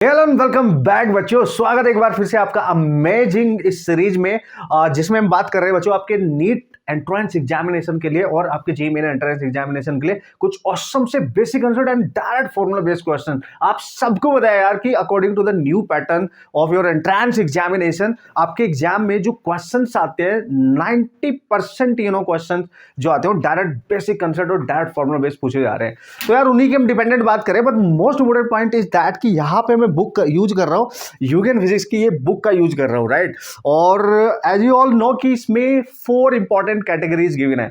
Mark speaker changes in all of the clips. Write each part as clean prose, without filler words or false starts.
Speaker 1: Hello and welcome back बच्चों। स्वागत है एक बार फिर से आपका अमेजिंग इस सीरीज में जिसमें हम बात कर रहे हैं बच्चों आपके नीट एंट्रेंस एग्जामिनेशन के लिए और आपके जेईई मेन एंट्रेंस एग्जामिनेशन के लिए कुछ ऑसम से basic answer and direct formula based question. आप सबको बताया यार कि according to the new pattern of your entrance examination आपके एग्जाम में जो क्वेश्चंस आते हैं 90% क्वेश्चन जो आते हैं डायरेक्ट बेसिक कंसेप्ट और डायरेक्ट फॉर्मूला बेस्ड पूछे जा रहे हैं। तो यार उन्हीं के हम डिपेंडेंट बात करें, but most important point is that कि यहाँ पे मैं बुक का यूज कर रहा हूँ, यूगेन फिजिक्स की ये बुक का यूज कर रहा हूँ, राइट। और एज यू ऑल नो कि इसमें 4 इंपॉर्टेंट कैटेगरीज गिवन है,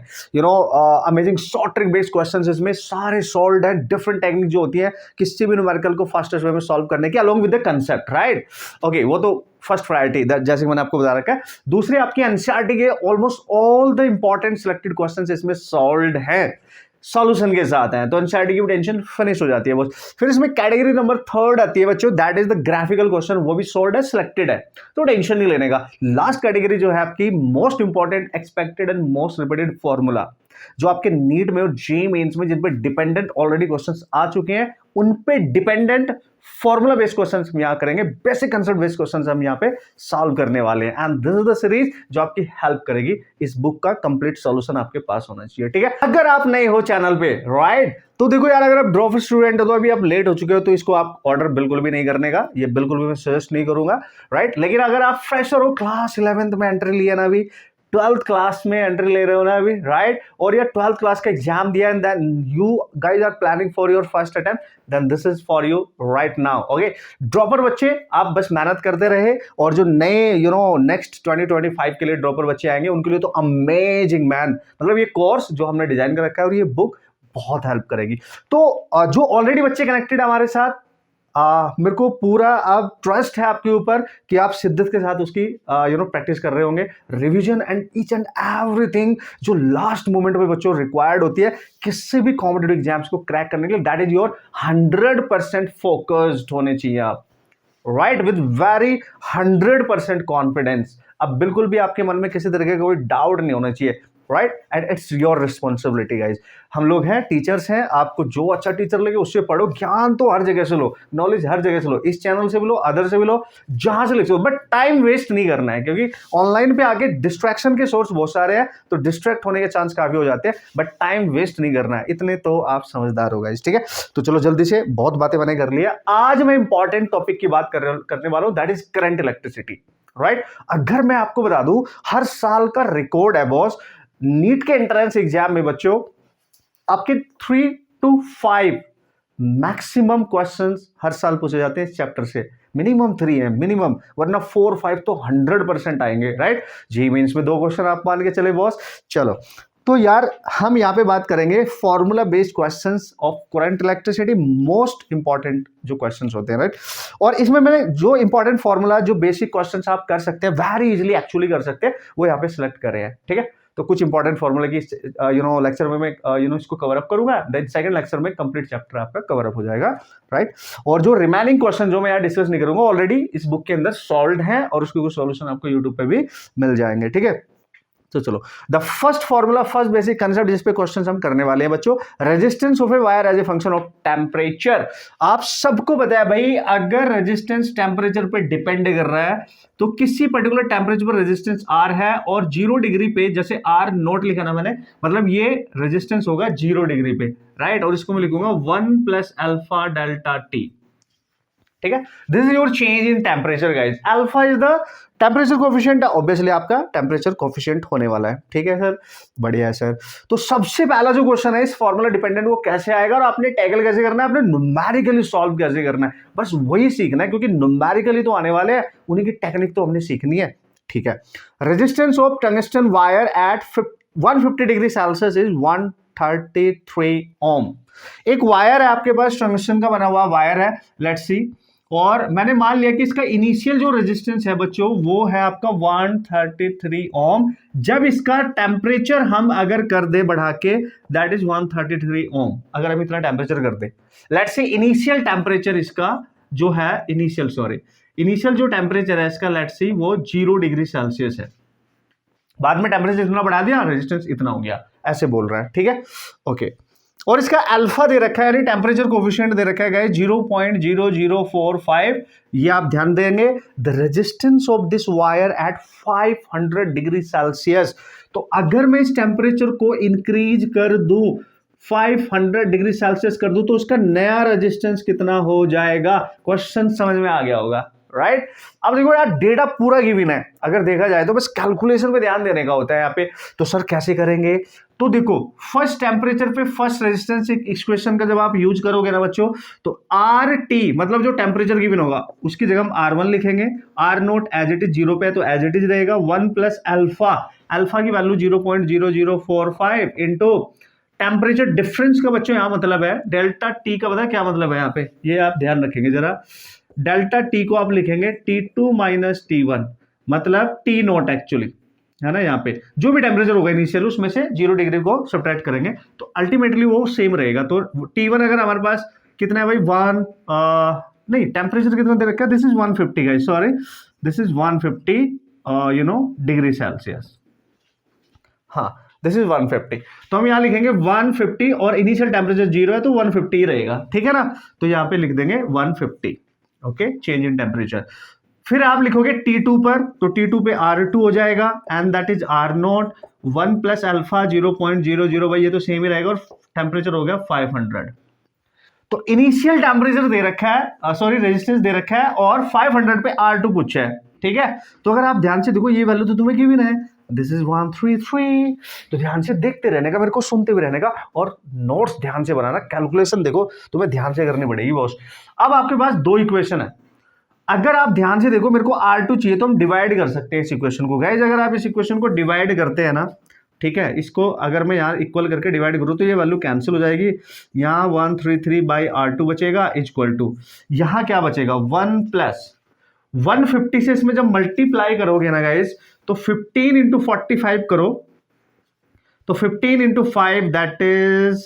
Speaker 1: amazing short trick based questions इसमें सारे सॉल्व्ड है। डिफरेंट टेक्निक जो होती है किसी भी न्यूमेरिकल को फास्टेस्ट वे में सॉल्व करने की along with the concept, right. Okay, वो तो फर्स्ट प्रायोरिटी जैसे मैंने आपको बता रखा है। दूसरी आपकी एनसीईआरटी के almost all the important selected questions इसमें सॉल्व्ड हैं, सॉल्यूशन के साथ हैं, तो एनसीईआरटी की टेंशन फिनिश हो जाती है बस। फिर इसमें कैटेगरी नंबर 3 आती है बच्चों, that is the graphical question, वो भी सॉल्व्ड है, सिलेक्टेड है, तो टेंशन नहीं लेने का। लास्ट कैटेगरी जो है आपकी most important expected and most repeated formula, जो आपके नीट में और जेईई मेंस में जिन पे डिपेंडेंट ऑलरेडी क्वेश्चंस आ चुके हैं उन पे डिपेंडेंट फॉर्मूला बेस्ड क्वेश्चंस हम यहां करेंगे, बेसिक कंसेप्ट बेस्ड क्वेश्चंस हम यहां पे सॉल्व करने वाले हैं। And this is the series जो आपकी हेल्प करेगी इस बुक का कंप्लीट सॉल्यूशन आपके पास होना चाहिए, ठीक है। अगर आप नए हो चैनल पे, राइट, तो देखो यार, अगर आप ड्रॉप स्टूडेंट हो तो अभी आप लेट हो चुके हो, तो इसको आप ऑर्डर बिल्कुल भी नहीं करने का, ये बिल्कुल भी मैं सजेस्ट नहीं करूंगा, राइट। लेकिन अगर आप फ्रेशर हो, क्लास 11th में एंट्री लिया ना, अभी 12th क्लास में एंट्री ले रहे हो ना अभी, राइट, और या 12th क्लास का एग्जाम दिया and then you guys are planning for your first attempt, then this is for you right now. Okay, dropper बच्चे आप बस मेहनत करते रहे, और जो नए नेक्स्ट 2025 के लिए ड्रॉपर बच्चे आएंगे उनके लिए तो अमेजिंग मैन, मतलब ये कोर्स जो हमने डिजाइन कर रखा है और ये बुक बहुत हेल्प करेगी। तो जो ऑलरेडी बच्चे कनेक्टेड हमारे साथ, मेरे को पूरा अब ट्रस्ट है आपके ऊपर कि आप शिद्दत के साथ उसकी प्रैक्टिस कर रहे होंगे, revision and each and everything जो लास्ट मोमेंट पे बच्चों रिक्वायर्ड होती है किसी भी कॉम्पिटिटिव एग्जाम्स को क्रैक करने के लिए, दैट इज योर 100% फोकस्ड होने चाहिए आप, राइट, विद वेरी 100% कॉन्फिडेंस। अब बिल्कुल भी आपके मन में किसी तरह का कोई डाउट नहीं होना चाहिए, right, and it's your responsibility guys. हम लोग हैं, टीचर्स हैं, आपको जो अच्छा टीचर लगे उससे पढ़ो, ज्ञान तो हर जगह से लो, नॉलेज हर जगह से लो, इस चैनल से भी लो, अदर से भी लो, जहां से लिखो, बट टाइम वेस्ट नहीं करना है, क्योंकि ऑनलाइन पे आगे डिस्ट्रैक्शन के सोर्स बहुत सारे हैं, तो डिस्ट्रैक्ट होने के चांस काफी हो जाते हैं, बट टाइम वेस्ट नहीं करना है, इतने तो आप समझदार हो गाइज, ठीक है। तो चलो जल्दी से, बहुत बातें मैंने कर लिया, आज मैं इंपॉर्टेंट टॉपिक की बात करने वाला हूं, that is current electricity, right. अगर मैं आपको बता दूं, हर साल का रिकॉर्ड है बॉस, नीट के एंट्रेंस एग्जाम में बच्चों आपके 3 to 5 मैक्सिमम क्वेश्चंस हर साल पूछे जाते हैं इस चैप्टर से, मिनिमम 3 है मिनिमम, वरना 4-5 तो 100% आएंगे, राइट। जेईई मेंस में 2 क्वेश्चन आप मान के चले बॉस। चलो, तो यार हम यहां पे बात करेंगे formula based questions of current electricity, most important जो क्वेश्चंस होते हैं, राइट। और इसमें मैंने जो इंपॉर्टेंट फॉर्मूला, जो बेसिक क्वेश्चंस आप कर सकते हैं, वेरी इजीली एक्चुअली कर सकते हैं, वो यहाँ पे सिलेक्ट करे हैं, ठीक है। तो कुछ इंपॉर्टेंट फॉर्मूला की लेक्चर में मैं इसको कवर अप करूंगा, देन सेकंड लेक्चर में कंप्लीट चैप्टर आपका कवर अप हो जाएगा, राइट। और जो रिमेनिंग क्वेश्चन जो मैं यहाँ डिस्कस नहीं करूंगा, ऑलरेडी इस बुक के अंदर सॉल्व्ड हैं और उसके कुछ सॉल्यूशन आपको यूट्यूब पे भी मिल जाएंगे, ठीक है। तो चलो, the first formula, first basic concept जिस पे क्वेश्चंस हम करने वाले हैं बच्चों, resistance of a wire as a function of temperature. आप सबको बताया भाई, अगर रेजिस्टेंस टेम्परेचर पे डिपेंड कर रहा है तो किसी पर्टिकुलर टेम्परेचर पर रेजिस्टेंस आर है और 0 डिग्री पे, जैसे आर नोट लिखा ना मैंने, मतलब ये रेजिस्टेंस होगा 0 डिग्री पे, राइट, और इसको मैं लिखूंगा 1 + अल्फा डेल्टा टी, ठीक है। This is your change in temperature guys, alpha is the temperature coefficient, obviously आपका टेम्परेचर कोफिशिएंट होने वाला है, ठीक है सर, बढ़िया है सर। तो सबसे पहला जो क्वेश्चन है इस फॉर्मूला डिपेंडेंट, वो कैसे आएगा और आपने टैकल कैसे करना है, आपने न्यूमेरिकली सॉल्व कैसे करना है, बस वही सीखना है, क्योंकि न्यूमेरिकली तो आने वाले हैं, उन्हीं की टेक्निक तो हमने सीखनी है, ठीक है। Resistance of tungsten wire eight 150 degree Celsius is 133 ओम। एक वायर है आपके पास, टंगस्टन का बना हुआ वायर है, लेट्स सी, और मैंने मान लिया कि इसका इनिशियल जो रेजिस्टेंस है बच्चों वो है आपका 133 ओम। जब इसका टेम्परेचर हम अगर कर दे बढ़ा के, दैट इज 133 ओम, अगर हम इतना टेम्परेचर कर दे, लेट्स से इनिशियल टेम्परेचर इसका जो है, इनिशियल जो टेम्परेचर है इसका, लेट्स सी, वो 0 डिग्री सेल्सियस है, बाद में टेम्परेचर इतना बढ़ा दिया, रेजिस्टेंस इतना हो गया, ऐसे बोल रहा है, ठीक है, ओके। और इसका अल्फा दे रखा है, यानी टेम्परेचर कोफिशिएंट दे रखा है 0.0045। ये आप ध्यान देंगे, the resistance of this wire eight 500 degree Celsius. तो अगर मैं इस टेम्परेचर को इंक्रीज कर दूं, 500 डिग्री सेल्सियस कर दूं, तो उसका नया रेजिस्टेंस कितना हो जाएगा? क्वेश्चन समझ में आ गया होगा, राइट? अब देखो यार, डेटा पूरा गिवन है, अगर देखा जाए तो बस कैलकुलेशन पे ध्यान देने का होता है यहाँ पे। तो सर कैसे करेंगे? तो देखो, फर्स्ट टेम्परेचर पे फर्स्ट रेजिस्टेंस इक्वेशन का जब आप यूज करोगे ना बच्चों, तो आर टी मतलब जो टेम्परेचर गिवन होगा उसकी जगह हम R1 लिखेंगे, R naught as it is 0 पे है तो एज इट इज रहेगा 1 प्लस अल्फा, अल्फा की वैल्यू 0.0045 इंटू टेम्परेचर डिफरेंस का बच्चों यहां मतलब है डेल्टा टी का। पता है क्या मतलब है यहाँ पे? ये आप ध्यान रखेंगे जरा, डेल्टा टी को आप लिखेंगे T2 माइनस T1, मतलब टी नोट एक्चुअली, है ना? यहाँ पे जो भी टेम्परेचर होगा इनिशियल उसमें से 0 डिग्री को सब्ट्रैक्ट करेंगे तो अल्टीमेटली वो सेम रहेगा। तो T1 अगर हमारे पास कितना है भाई, 1 नहीं, टेम्परेचर कितना दे रखा है? This is 150 guys, sorry, this is 150 degree Celsius. हाँ, दिस इज 150। तो हम यहाँ लिखेंगे 150 और इनिशियल टेम्परेचर 0 है तो 150 ही रहेगा, ठीक है ना? तो यहाँ पे लिख देंगे 150, ओके, चेंज इन टेम्परेचर। फिर आप लिखोगे T2 पर, तो T2 पे R2 हो जाएगा and that is R note 1 plus alpha 0.00, भाई ये तो सेम ही रहेगा, और टेम्परेचर हो गया 500। तो इनिशियल टेम्परेचर दे रखा है, सॉरी रेजिस्टेंस दे रखा है, और 500 पे R2 पूछा है, ठीक है? तो अगर आप ध्यान से देखो, ये वैल्यू तो तुम्हें गिवन है, दिस इज 133। तो ध्यान से देखते रहने का, मेरे को सुनते हुए रहने का, और नोट्स ध्यान से बनाना, कैलकुलेशन देखो तुम्हें ध्यान से करनी पड़ेगी बॉस। अब आपके पास दो इक्वेशन है, अगर आप ध्यान से देखो, मेरे को R2 चाहिए तो हम डिवाइड कर सकते हैं इस इक्वेशन को। गाइस अगर आप इस इक्वेशन को डिवाइड करते हैं ना, ठीक है, इसको अगर मैं यहाँ इक्वल करके डिवाइड करूँ तो ये वैल्यू कैंसिल हो जाएगी, यहाँ 133 बाई R2 बचेगा इक्वल टू, यहाँ क्या बचेगा 1 प्लस 150 से इसमें जब मल्टीप्लाई करोगे ना गाइस, तो 15 इंटू 45 करो, तो 15 इंटू 5 दैट इज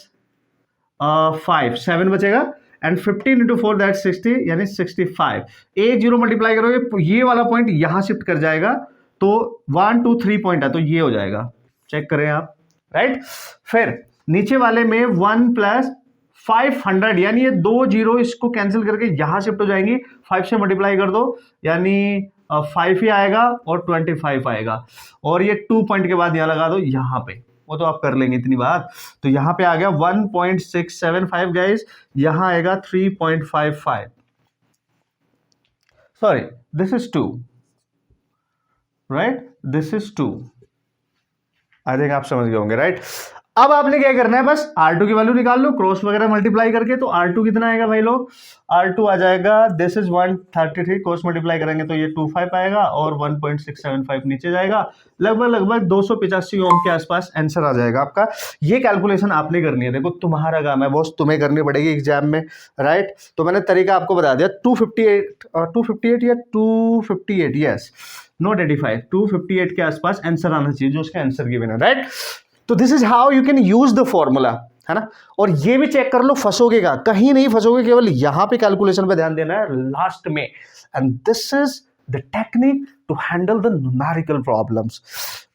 Speaker 1: 7 बचेगा, एंड 15 इंटू 4 दैट 60, यानी 65। एक जीरो मल्टीप्लाई करोगे, ये वाला पॉइंट यहां शिफ्ट कर जाएगा, तो 1 2 3 पॉइंट है तो ये हो जाएगा, चेक करें आप, राइट? फिर नीचे वाले में 1 प्लस 500, यानी ये 2 जीरो इसको कैंसिल करके यहां शिफ्ट हो जाएंगी, 5 से मल्टीप्लाई कर दो, यानी 5 ही आएगा और 25 आएगा, और ये 2 पॉइंट के बाद यहां लगा दो यहां पे, वो तो आप कर लेंगे इतनी बात। तो यहां पे आ गया 1.675 गाइस, यहां आएगा 3.55, sorry this is 2, right, this is 2, I think आप समझ गए होंगे, राइट? अब आपने क्या करना है, बस R2 की वैल्यू निकाल लो क्रॉस वगैरह मल्टीप्लाई करके। तो R2 कितना आएगा भाई लोग? R2 आ जाएगा, दिस इज 133, क्रॉस मल्टीप्लाई करेंगे तो ये 25 आएगा, और 1.675 नीचे जाएगा, लगभग 285 ओम के आसपास आंसर आ जाएगा आपका। ये कैलकुलेशन आपने करनी है, देखो तुम्हारा काम है बॉस, तुम्हें करनी पड़ेगी एग्जाम में, राइट? तो मैंने तरीका आपको बता दिया, 258 या 258, यस, नॉट 85, 258 के आसपास आंसर आना चाहिए जो उसका आंसर गिवन है, राइट? तो this is how you can use the formula, है ना? और ये भी चेक कर लो, फंसोगे का कहीं नहीं फंसोगे, केवल यहां पे कैलकुलेशन पे ध्यान देना है लास्ट में, and this is the technique to handle the numerical problems.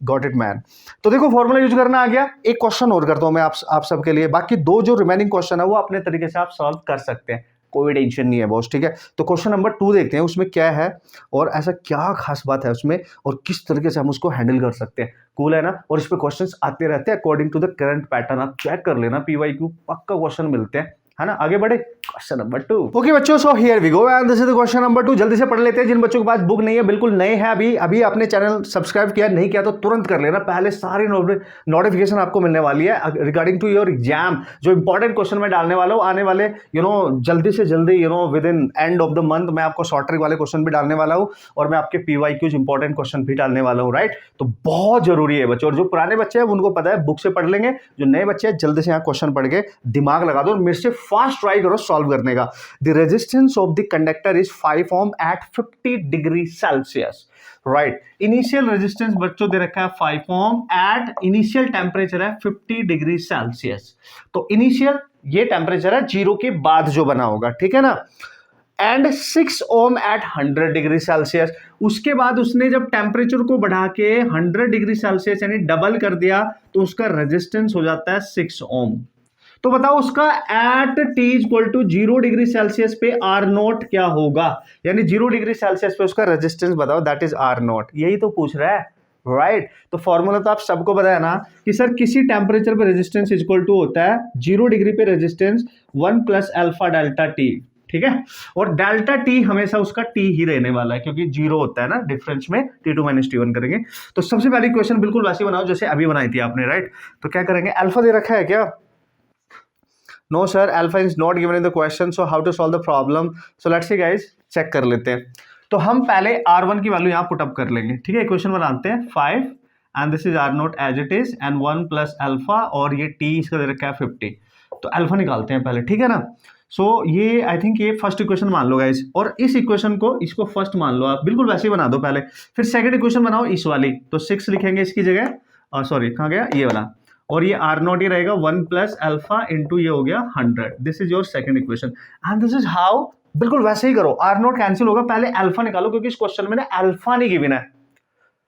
Speaker 1: Got it man? तो देखो फॉर्मूला यूज करना आ गया। एक क्वेश्चन और करता हूं मैं आप सबके लिए, बाकी दो जो रिमेनिंग क्वेश्चन है वो अपने तरीके से आप सॉल्व कर सकते हैं, कोई टेंशन नहीं है बॉस, ठीक है? तो क्वेश्चन नंबर 2 देखते हैं उसमें क्या है, और ऐसा क्या खास बात है उसमें, और किस तरीके से हम उसको हैंडल कर सकते हैं। कूल है ना? और इस पे क्वेश्चंस आते रहते हैं according to the current pattern, आप चेक कर लेना, PYQ पक्का क्वेश्चन मिलते हैं, है ना? आगे बढ़े, क्वेश्चन नंबर 2। ओके बच्चों, so here we go and this is the question number 2। जल्दी से पढ़ लेते हैं, जिन बच्चों के पास बुक नहीं है, बिल्कुल नए हैं, अभी आपने चैनल सब्सक्राइब किया नहीं किया तो तुरंत कर लेना, पहले सारी नोटिफिकेशन आपको मिलने वाली है रिगार्डिंग टू योर एग्जाम। जो इंपॉर्टेंट क्वेश्चन मैं डालने वाला हूँ आने वाले जल्दी से जल्दी with in end of the month, मैं आपको शॉर्ट ट्रिक वाले क्वेश्चन भी डालने वाला हूँ, और मैं आपके PYQ इंपॉर्टेंट क्वेश्चन भी डालने वाला हूँ, राइट? तो बहुत जरूरी है बच्चों, और जो पुराने बच्चे हैं उनको पता है, बुक से पढ़ लेंगे, जो नए बच्चे हैं जल्दी से यहाँ क्वेश्चन पढ़ के दिमाग लगा दो, और मेरे से फास्ट ट्राई करो सॉल्व करने का। The resistance of the conductor is 5 ohm at 50 degree Celsius, right? Initial resistance बच्चों दे रखा है 5 ओम एट इनिशियल टेम्परेचर है 50 डिग्री सेल्सियस। तो इनिशियल ये टेम्परेचर है 0 के बाद जो बना होगा, ठीक है ना? And 6 ohm at 100 degree Celsius. उसके बाद उसने जब टेम्परेचर को बढ़ा के 100 डिग्री सेल्सियस यानी डबल कर दिया, तो उसका रेजिस्टेंस हो जाता है 6 ओम। तो बताओ उसका at T equal to 0 degree Celsius पे आर नोट क्या होगा, यानी 0 डिग्री सेल्सियस पे उसका रेजिस्टेंस बताओ, दैट इज आर नोट। यही तो पूछ रहा है, राइट। तो फॉर्मूला तो आप सबको बताया ना कि सर किसी टेम्परेचर पे रेजिस्टेंस इक्वल टू होता है 0 डिग्री पे resistance 1 plus alpha delta T, ठीक है। और डेल्टा टी हमेशा उसका टी ही रहने वाला है क्योंकि जीरो होता है ना डिफरेंस में, T2 माइनस T1 करेंगे। तो सबसे पहली क्वेश्चन बिल्कुल वैसी बनाओ जैसे अभी बनाई थी आपने, राइट। तो क्या करेंगे, अल्फा दे रखा है क्या? No sir, alpha is not given in the question, so how to solve the problem. So let's see guys, check कर लेते हैं। तो हम पहले R1 की वैल्यू यहां पुट अप कर लेंगे, ठीक है। इक्वेशन बनाते हैं 5 and this is R naught as it is and 1 plus alpha, और ये टी इसका दे रखा है 50। तो अल्फा निकालते हैं पहले, ठीक है ना। सो ये आई थिंक ये फर्स्ट इक्वेशन मान लो गाइस, और इस इक्वेशन को इसको फर्स्ट मान लो आप, बिल्कुल वैसे ही बना दो पहले। फिर सेकंड इक्वेशन बनाओ इस वाली, तो 6 लिखेंगे इसकी जगह, सॉरी कहाँ गया ये वाला, और ये आर नॉट ही रहेगा 1 प्लस अल्फा इंटू ये हो गया 100। This is your second equation and this is how, बिल्कुल वैसे ही करो। आर नॉट कैंसिल होगा, पहले अल्फा निकालो क्योंकि इस क्वेश्चन में ना अल्फा नहीं गिवन है,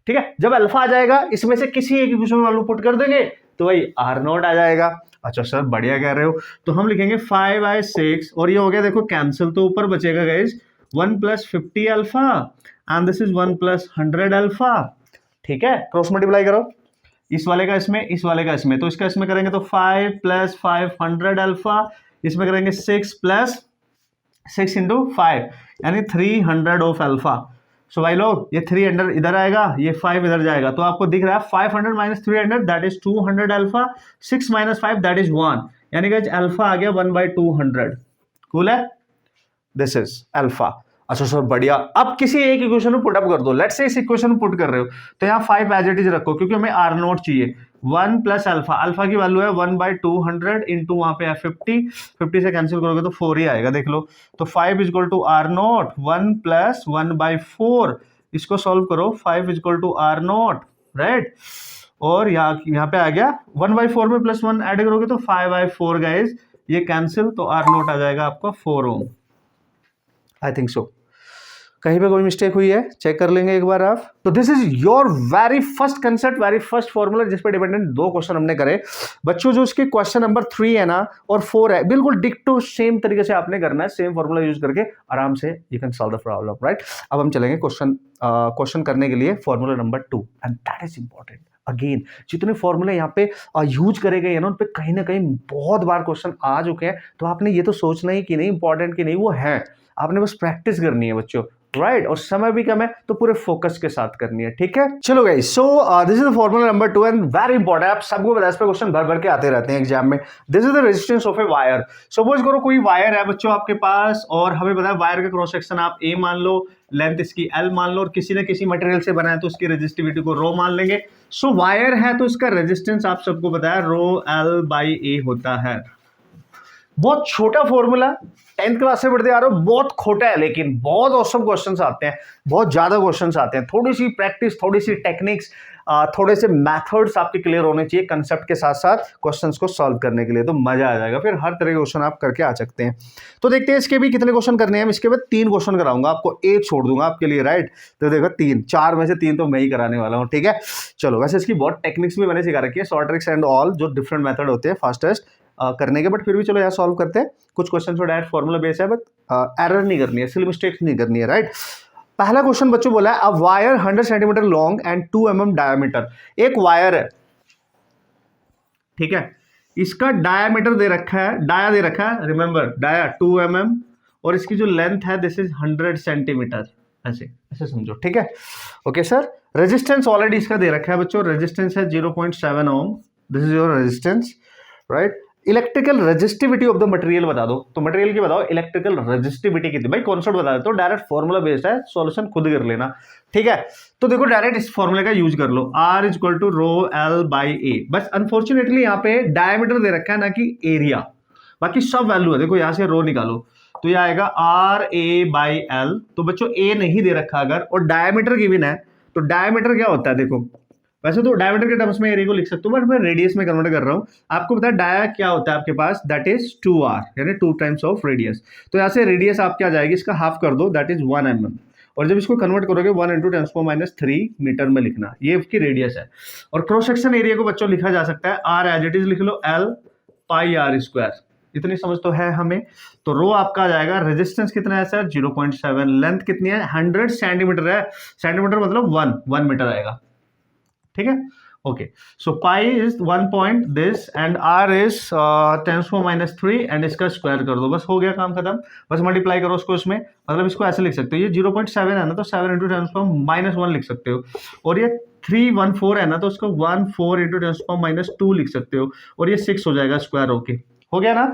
Speaker 1: ठीक है। जब अल्फा आ जाएगा इसमें से किसी एक इक्वेशन में वैल्यू पुट कर देंगे तो भाई आर नॉट आ जाएगा। अच्छा सर बढ़िया कह रहे हो, तो हम लिखेंगे 5/6 और ये हो गया देखो कैंसिल, तो ऊपर बचेगा guys 1 plus 50 alpha and this is 1 plus 100 alpha, ठीक है। क्रॉस मल्टीप्लाई करो, इस वाले का इसमें, इस वाले का इसमें, तो इसका इसमें करेंगे तो 5 प्लस 500 अल्फा, इसमें करेंगे 6 प्लस 6 इंटू 5 यानी 300 ऑफ अल्फा। सो भाई लोग ये 300 इधर आएगा, ये 5 इधर जाएगा, तो आपको दिख रहा है 500 minus 300 that is 200 alpha, 6 minus 5 that is 1, यानी कि अल्फा आ गया 1/200। कूल है, दिस इज अल्फा। अच्छा सर बढ़िया। अब किसी एक इक्वेशन में पुट अप कर दो, लेट्स से इस इक्वेशन में पुट कर रहे हो तो यहाँ 5 एज इट इज रखो क्योंकि हमें आर नोट चाहिए। 1 प्लस अल्फा, अल्फा की वैल्यू है 1/200 इंटू वहां पे है 50 से कैंसिल करोगे तो 4 ही आएगा, देख लो। तो 5 is equal to R naught 1 plus 1/4, इसको सॉल्व करो, 5 is equal to R naught, right. और यहाँ पे आ गया 1/4 में प्लस 1 ऐड करोगे तो 5/4 गाइज, ये कैंसिल, तो आर नोट आ जाएगा आपका 4 ओम। आई थिंक सो, कहीं पे कोई मिस्टेक हुई है चेक कर लेंगे एक बार आप। तो this is your very first concept, very first formula जिस पे डिपेंडेंट 2 क्वेश्चन हमने करे बच्चों। जो उसके क्वेश्चन नंबर 3 है ना और 4 है, बिल्कुल डिक्टो सेम तरीके से आपने करना है, सेम फॉर्मूला यूज करके आराम से you can solve the problem, right. अब हम चलेंगे क्वेश्चन करने के लिए formula number 2 and that is important. Again जितने फॉर्मूले यहाँ पे यूज करे गए हैं ना उन पे कहीं ना कहीं बहुत बार क्वेश्चन आ चुके हैं, तो आपने ये तो सोचना ही कि नहीं इंपॉर्टेंट कि नहीं, वो है, आपने बस प्रैक्टिस करनी है बच्चों, राइट। और समय भी कम है तो पूरे फोकस के साथ करनी है, ठीक है। चलो guys, so this is the formula number 2 and very important, आप सबको पता है, इस पे क्वेश्चन भर भर के आते रहते हैं एग्जाम में। This is the resistance of a wire. Suppose करो कोई वायर है बच्चों आपके पास, और हमें पता है वायर का क्रॉस सेक्शन आप ए मान लो, लेंथ इसकी एल मान लो, और किसी न किसी मटेरियल से बना है तो उसकी रेजिस्टिविटी को रो मान लेंगे। सो वायर है तो इसका रेजिस्टेंस आप सबको पता है रो एल बाई ए होता है। बहुत छोटा फॉर्मूला, 10th क्लास से पढ़ते आ रहे हो, बहुत खोटा है लेकिन बहुत औसम क्वेश्चंस आते हैं, बहुत ज्यादा क्वेश्चंस आते हैं। थोड़ी सी प्रैक्टिस, थोड़ी सी टेक्निक्स, थोड़े से मेथड्स आपके क्लियर होने चाहिए कंसेप्ट के साथ साथ क्वेश्चंस को सॉल्व करने के लिए, तो मजा आ जाएगा, फिर हर तरह के क्वेश्चन आप करके आ सकते हैं। तो देखते हैं इसके भी कितने क्वेश्चन करने हैं। इसके बाद 3 क्वेश्चन कराऊंगा आपको, एक छोड़ दूंगा आपके लिए, राइट। तो देखो 3, 4 में से 3 तो मैं ही कराने वाला हूँ, ठीक है। चलो, वैसे इसकी बहुत टेक्निक्स भी मैंने सिखा रखी है, शॉर्ट ट्रिक्स एंड ऑल, जो डिफरेंट मेथड होते हैं फास्टेस्ट करने के, बट फिर भी चलो यहाँ सॉल्व करते हैं। कुछ क्वेश्चन तो डायरेक्ट फॉर्मूला बेस है, बट एरर नहीं करनी है, सिली मिस्टेक्स नहीं करनी है, राइट। पहला क्वेश्चन बच्चों बोला है, a wire 100 centimetre long and 2 mm diameter. एक वायर है, ठीक है, इसका डायमीटर दे रखा है, डाया दे रखा है, रिमेंबर डाया 2 mm, और इसकी जो लेंथ है दिस इज 100 सेंटीमीटर, ऐसे ऐसे समझो, ठीक है। ओके सर, रेजिस्टेंस ऑलरेडी इसका दे रखा है बच्चों, रेजिस्टेंस है 0.7 ohm, this is your resistance, right. Electrical resistivity of the material बता दो, तो मटेरियल की बताओ इलेक्ट्रिकल रेजिस्टिविटी कितनी, भाई कॉन्सेप्ट बता दो, तो डायरेक्ट फॉर्मूला बेस्ड है, सॉल्यूशन खुद कर लेना, ठीक है। तो देखो डायरेक्ट इस फॉर्मूले का यूज कर लो, R is equal to rho L by A. बस अनफॉर्चुनेटली यहाँ पे डायमीटर दे रखा है ना कि एरिया, बाकी सब वैल्यू है, देखो यहाँ से रो निकालो तो ये आएगा आर ए बाई एल। तो बच्चों ए नहीं दे रखा अगर, और डायमीटर गिवन है, तो डायमीटर क्या होता है देखो, वैसे तो डायमीटर के टर्म्स में एरिया को लिख सकते हो, बट मैं रेडियस में कन्वर्ट कर रहा हूं। आपको पता है डाया क्या होता है आपके पास, दैट इज 2r, यानी 2 टाइम्स ऑफ रेडियस। तो यहाँ से रेडियस आपकी आ जाएगी, इसका हाफ कर दो, दैट इज 1 mm, और जब इसको कन्वर्ट करोगे 1 × 10⁻³ मीटर में लिखना, ये इसकी रेडियस है। और क्रॉस सेक्शन एरिया को बच्चों लिखा जा सकता है, r एज इट इज लिख लो l पाई आर स्क्वायर, इतनी समझ तो है हमें। तो रो आपका आ जाएगा, रेजिस्टेंस कितना है सर 0.7, लेंथ कितनी है 100 सेंटीमीटर है, सेंटीमीटर मतलब 1 मीटर आएगा, ठीक है। Okay, so pi is 1 point this and R is 10⁻³ and इसका स्क्वायर कर दो, बस हो गया काम खत्म। बस मल्टीप्लाई करो उसको इसमें, मतलब इसको ऐसे लिख सकते हो, ये 0.7 है ना तो 7 × 10⁻⁻1 लिख सकते हो, और ये 314 है ना तो उसको 14 × 10⁻2 लिख सकते हो, और ये 6 हो जाएगा स्क्वायर होके, हो गया ना।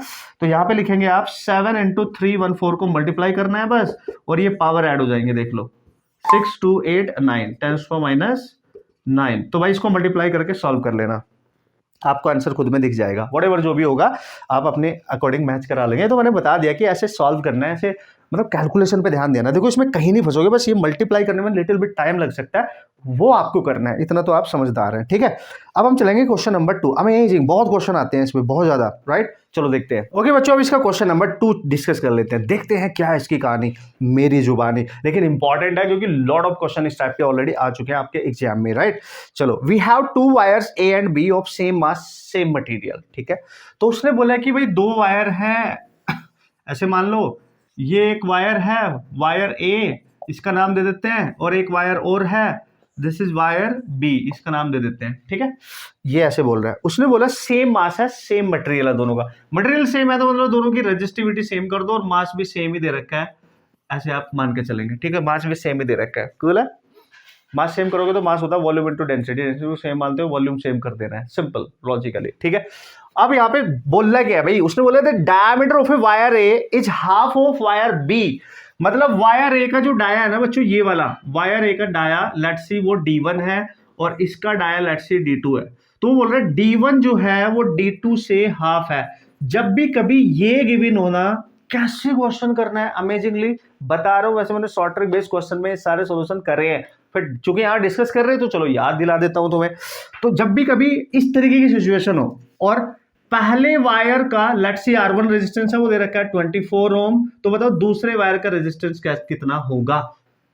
Speaker 1: तो यहाँ पे लिखेंगे आप 7 × 314 को मल्टीप्लाई करना है बस, और ये पावर ऐड हो जाएंगे, देख लो 6 2 8 9 10⁻9। तो भाई इसको मल्टीप्लाई करके सॉल्व कर लेना, आपको आंसर खुद में दिख जाएगा। व्हाटएवर जो भी होगा आप अपने अकॉर्डिंग मैच करा लेंगे। तो मैंने बता दिया कि ऐसे सॉल्व करना है, ऐसे मतलब कैलकुलेशन पे ध्यान देना। देखो इसमें कहीं नहीं फंसोगे, बस ये मल्टीप्लाई करने में लिटिल बिट टाइम लग सकता है, वो आपको करना है, इतना तो आप समझदार हैं, ठीक है। अब हम चलेंगे क्वेश्चन नंबर 2। अमेजिंग, बहुत क्वेश्चन आते हैं इसमें, बहुत ज्यादा, राइट। चलो देखते हैं। ओके बच्चों, अब इसका क्वेश्चन नंबर 2 डिस्कस कर लेते हैं, देखते हैं क्या है इसकी कहानी, मेरी जुबानी, लेकिन इंपॉर्टेंट है क्योंकि लॉट ऑफ क्वेश्चन इस टाइप के ऑलरेडी आ चुके हैं आपके एग्जाम में, राइट। चलो, we have 2 wires A and B of same mass same material, ठीक है। तो उसने बोला कि भाई 2 वायर हैं, ऐसे मान लो ये एक वायर है, वायर ए, इसका नाम दे देते हैं, और एक वायर और है, दिस इज वायर बी, इसका नाम दे देते हैं, ठीक है। ये ऐसे बोल रहा है, उसने बोला सेम मास है, सेम मटेरियल है दोनों का, मटेरियल सेम है तो मतलब दोनों की रेजिस्टिविटी सेम कर दो, और मास भी सेम ही दे रखा है, ऐसे आप मान के चलेंगे, ठीक है। मास भी सेम ही दे रखा है, कूल है। मास सेम करोगे तो मास होता है वॉल्यूम इनटू डेंसिटी, डेंसिटी को सेम मानते हो, वॉल्यूम सेम कर देना है, सिंपल लॉजिकली, ठीक है। अब यहाँ पे बोलना क्या है भाई, उसने बोला था diameter of a wire A is half of wire B, मतलब वायर ए का जो डाया है ना बच्चों, ये वाला वायर ए का डाया, लेट्स सी वो D1 है, और इसका डाया लेट्स सी D2 है। तो वो बोल रहा है D1 जो है वो D2 से हाफ है। जब भी कभी ये गिवन होना, कैसे क्वेश्चन करना है, अमेजिंगली बता रहा हूं। वैसे मैंने शॉर्ट ट्रिक बेस्ड क्वेश्चन में सारे सॉल्यूशन करे हैं, फिर चूंकि यहाँ डिस्कस कर रहे हैं तो चलो याद दिला देता हूं तुम्हें। तो जब भी कभी इस तरीके की सिचुएशन हो, और पहले वायर का लेट्स सी R1 रेजिस्टेंस है, वो दे रखा है 24 ओम, तो बताओ दूसरे वायर का रेजिस्टेंस कितना होगा,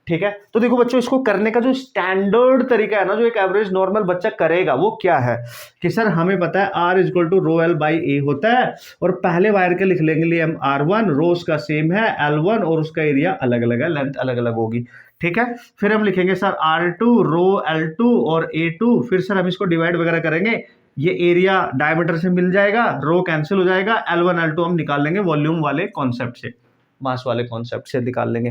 Speaker 1: ठीक है। तो देखो बच्चों, इसको करने का जो स्टैंडर्ड तरीका है ना, जो एक एवरेज नॉर्मल बच्चा करेगा, वो क्या है कि सर हमें पता है R = ρl/a होता है, और पहले वायर के लिख लेंगे हम R1, रो उसका सेम है L1, और उसका एरिया अलग अलग है, लेंथ अलग अलग होगी, ठीक है। फिर हम लिखेंगे सर R2 रो L2 और A2, फिर सर हम इसको डिवाइड वगैरह करेंगे, ये एरिया डायमीटर से मिल जाएगा, रो कैंसिल हो जाएगा, L1 L2 हम निकाल लेंगे वॉल्यूम वाले कॉन्सेप्ट से, मास वाले कॉन्सेप्ट से निकाल लेंगे,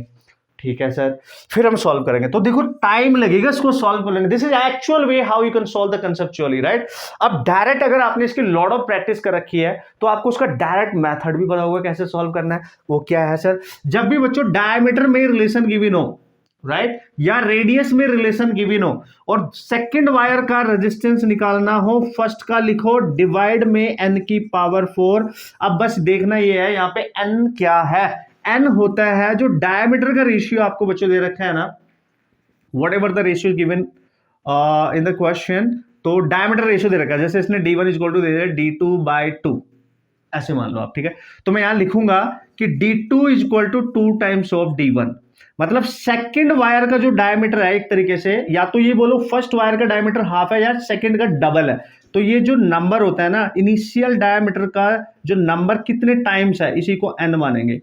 Speaker 1: ठीक है सर। फिर हम सॉल्व करेंगे, तो देखो टाइम लगेगा इसको सॉल्व करने में, this is actual way how you can solve the conceptually, right. अब डायरेक्ट अगर आपने इसकी लॉट ऑफ प्रैक्टिस कर रखी है तो आपको उसका डायरेक्ट मेथड भी पता होगा कैसे सॉल्व करना है। वो क्या है सर, जब भी बच्चों डायमीटर में रिलेशन गिवन हो, राइट, या रेडियस में रिलेशन गिवन हो, और सेकंड वायर का रेजिस्टेंस निकालना हो, फर्स्ट का लिखो डिवाइड में n⁴। अब बस देखना ये है यहाँ पे n क्या है, n होता है जो डायमीटर का रेशियो आपको बच्चों दे रखा है ना, what ever the ratio given in the question, तो डायमीटर रेशियो दे रखा है, जैसे इसने D1 = दे दिया D2/2, ऐसे मान लो आप, ठीक है। तो मैं यहां लिखूंगा कि D2 = 2 टाइम्स ऑफ D1, मतलब सेकंड वायर का जो डायमीटर है, एक तरीके से या तो ये बोलो फर्स्ट वायर का डायमीटर हाफ है या सेकंड का डबल है, तो ये जो नंबर होता है ना, इनिशियल डायमीटर का जो नंबर कितने टाइम्स है, इसी को n मानेंगे,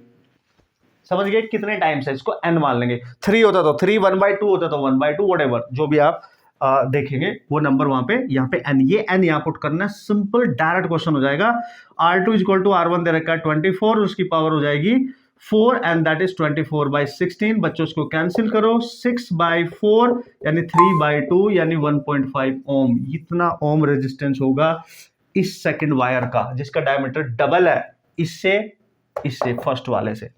Speaker 1: समझ गए, कितने टाइम्स है इसको n मान लेंगे। 3 होता तो 3, 1/2 होता तो 1/2, व्हाटएवर जो भी आप देखेंगे वो नंबर वहां पे, यहाँ पे n, ये n यहाँ पुट करना, सिंपल डायरेक्ट क्वेश्चन हो जाएगा। R2 = R1 दे रखा है 24, उसकी पावर हो जाएगी 4 एंड दैट इज 24/16। बच्चों उसको कैंसिल करो, 6/4 यानी 3/2 यानी 1.5 ओम, इतना ओम रेजिस्टेंस होगा इस सेकंड वायर का जिसका डायमीटर डबल है इससे फर्स्ट वाले से।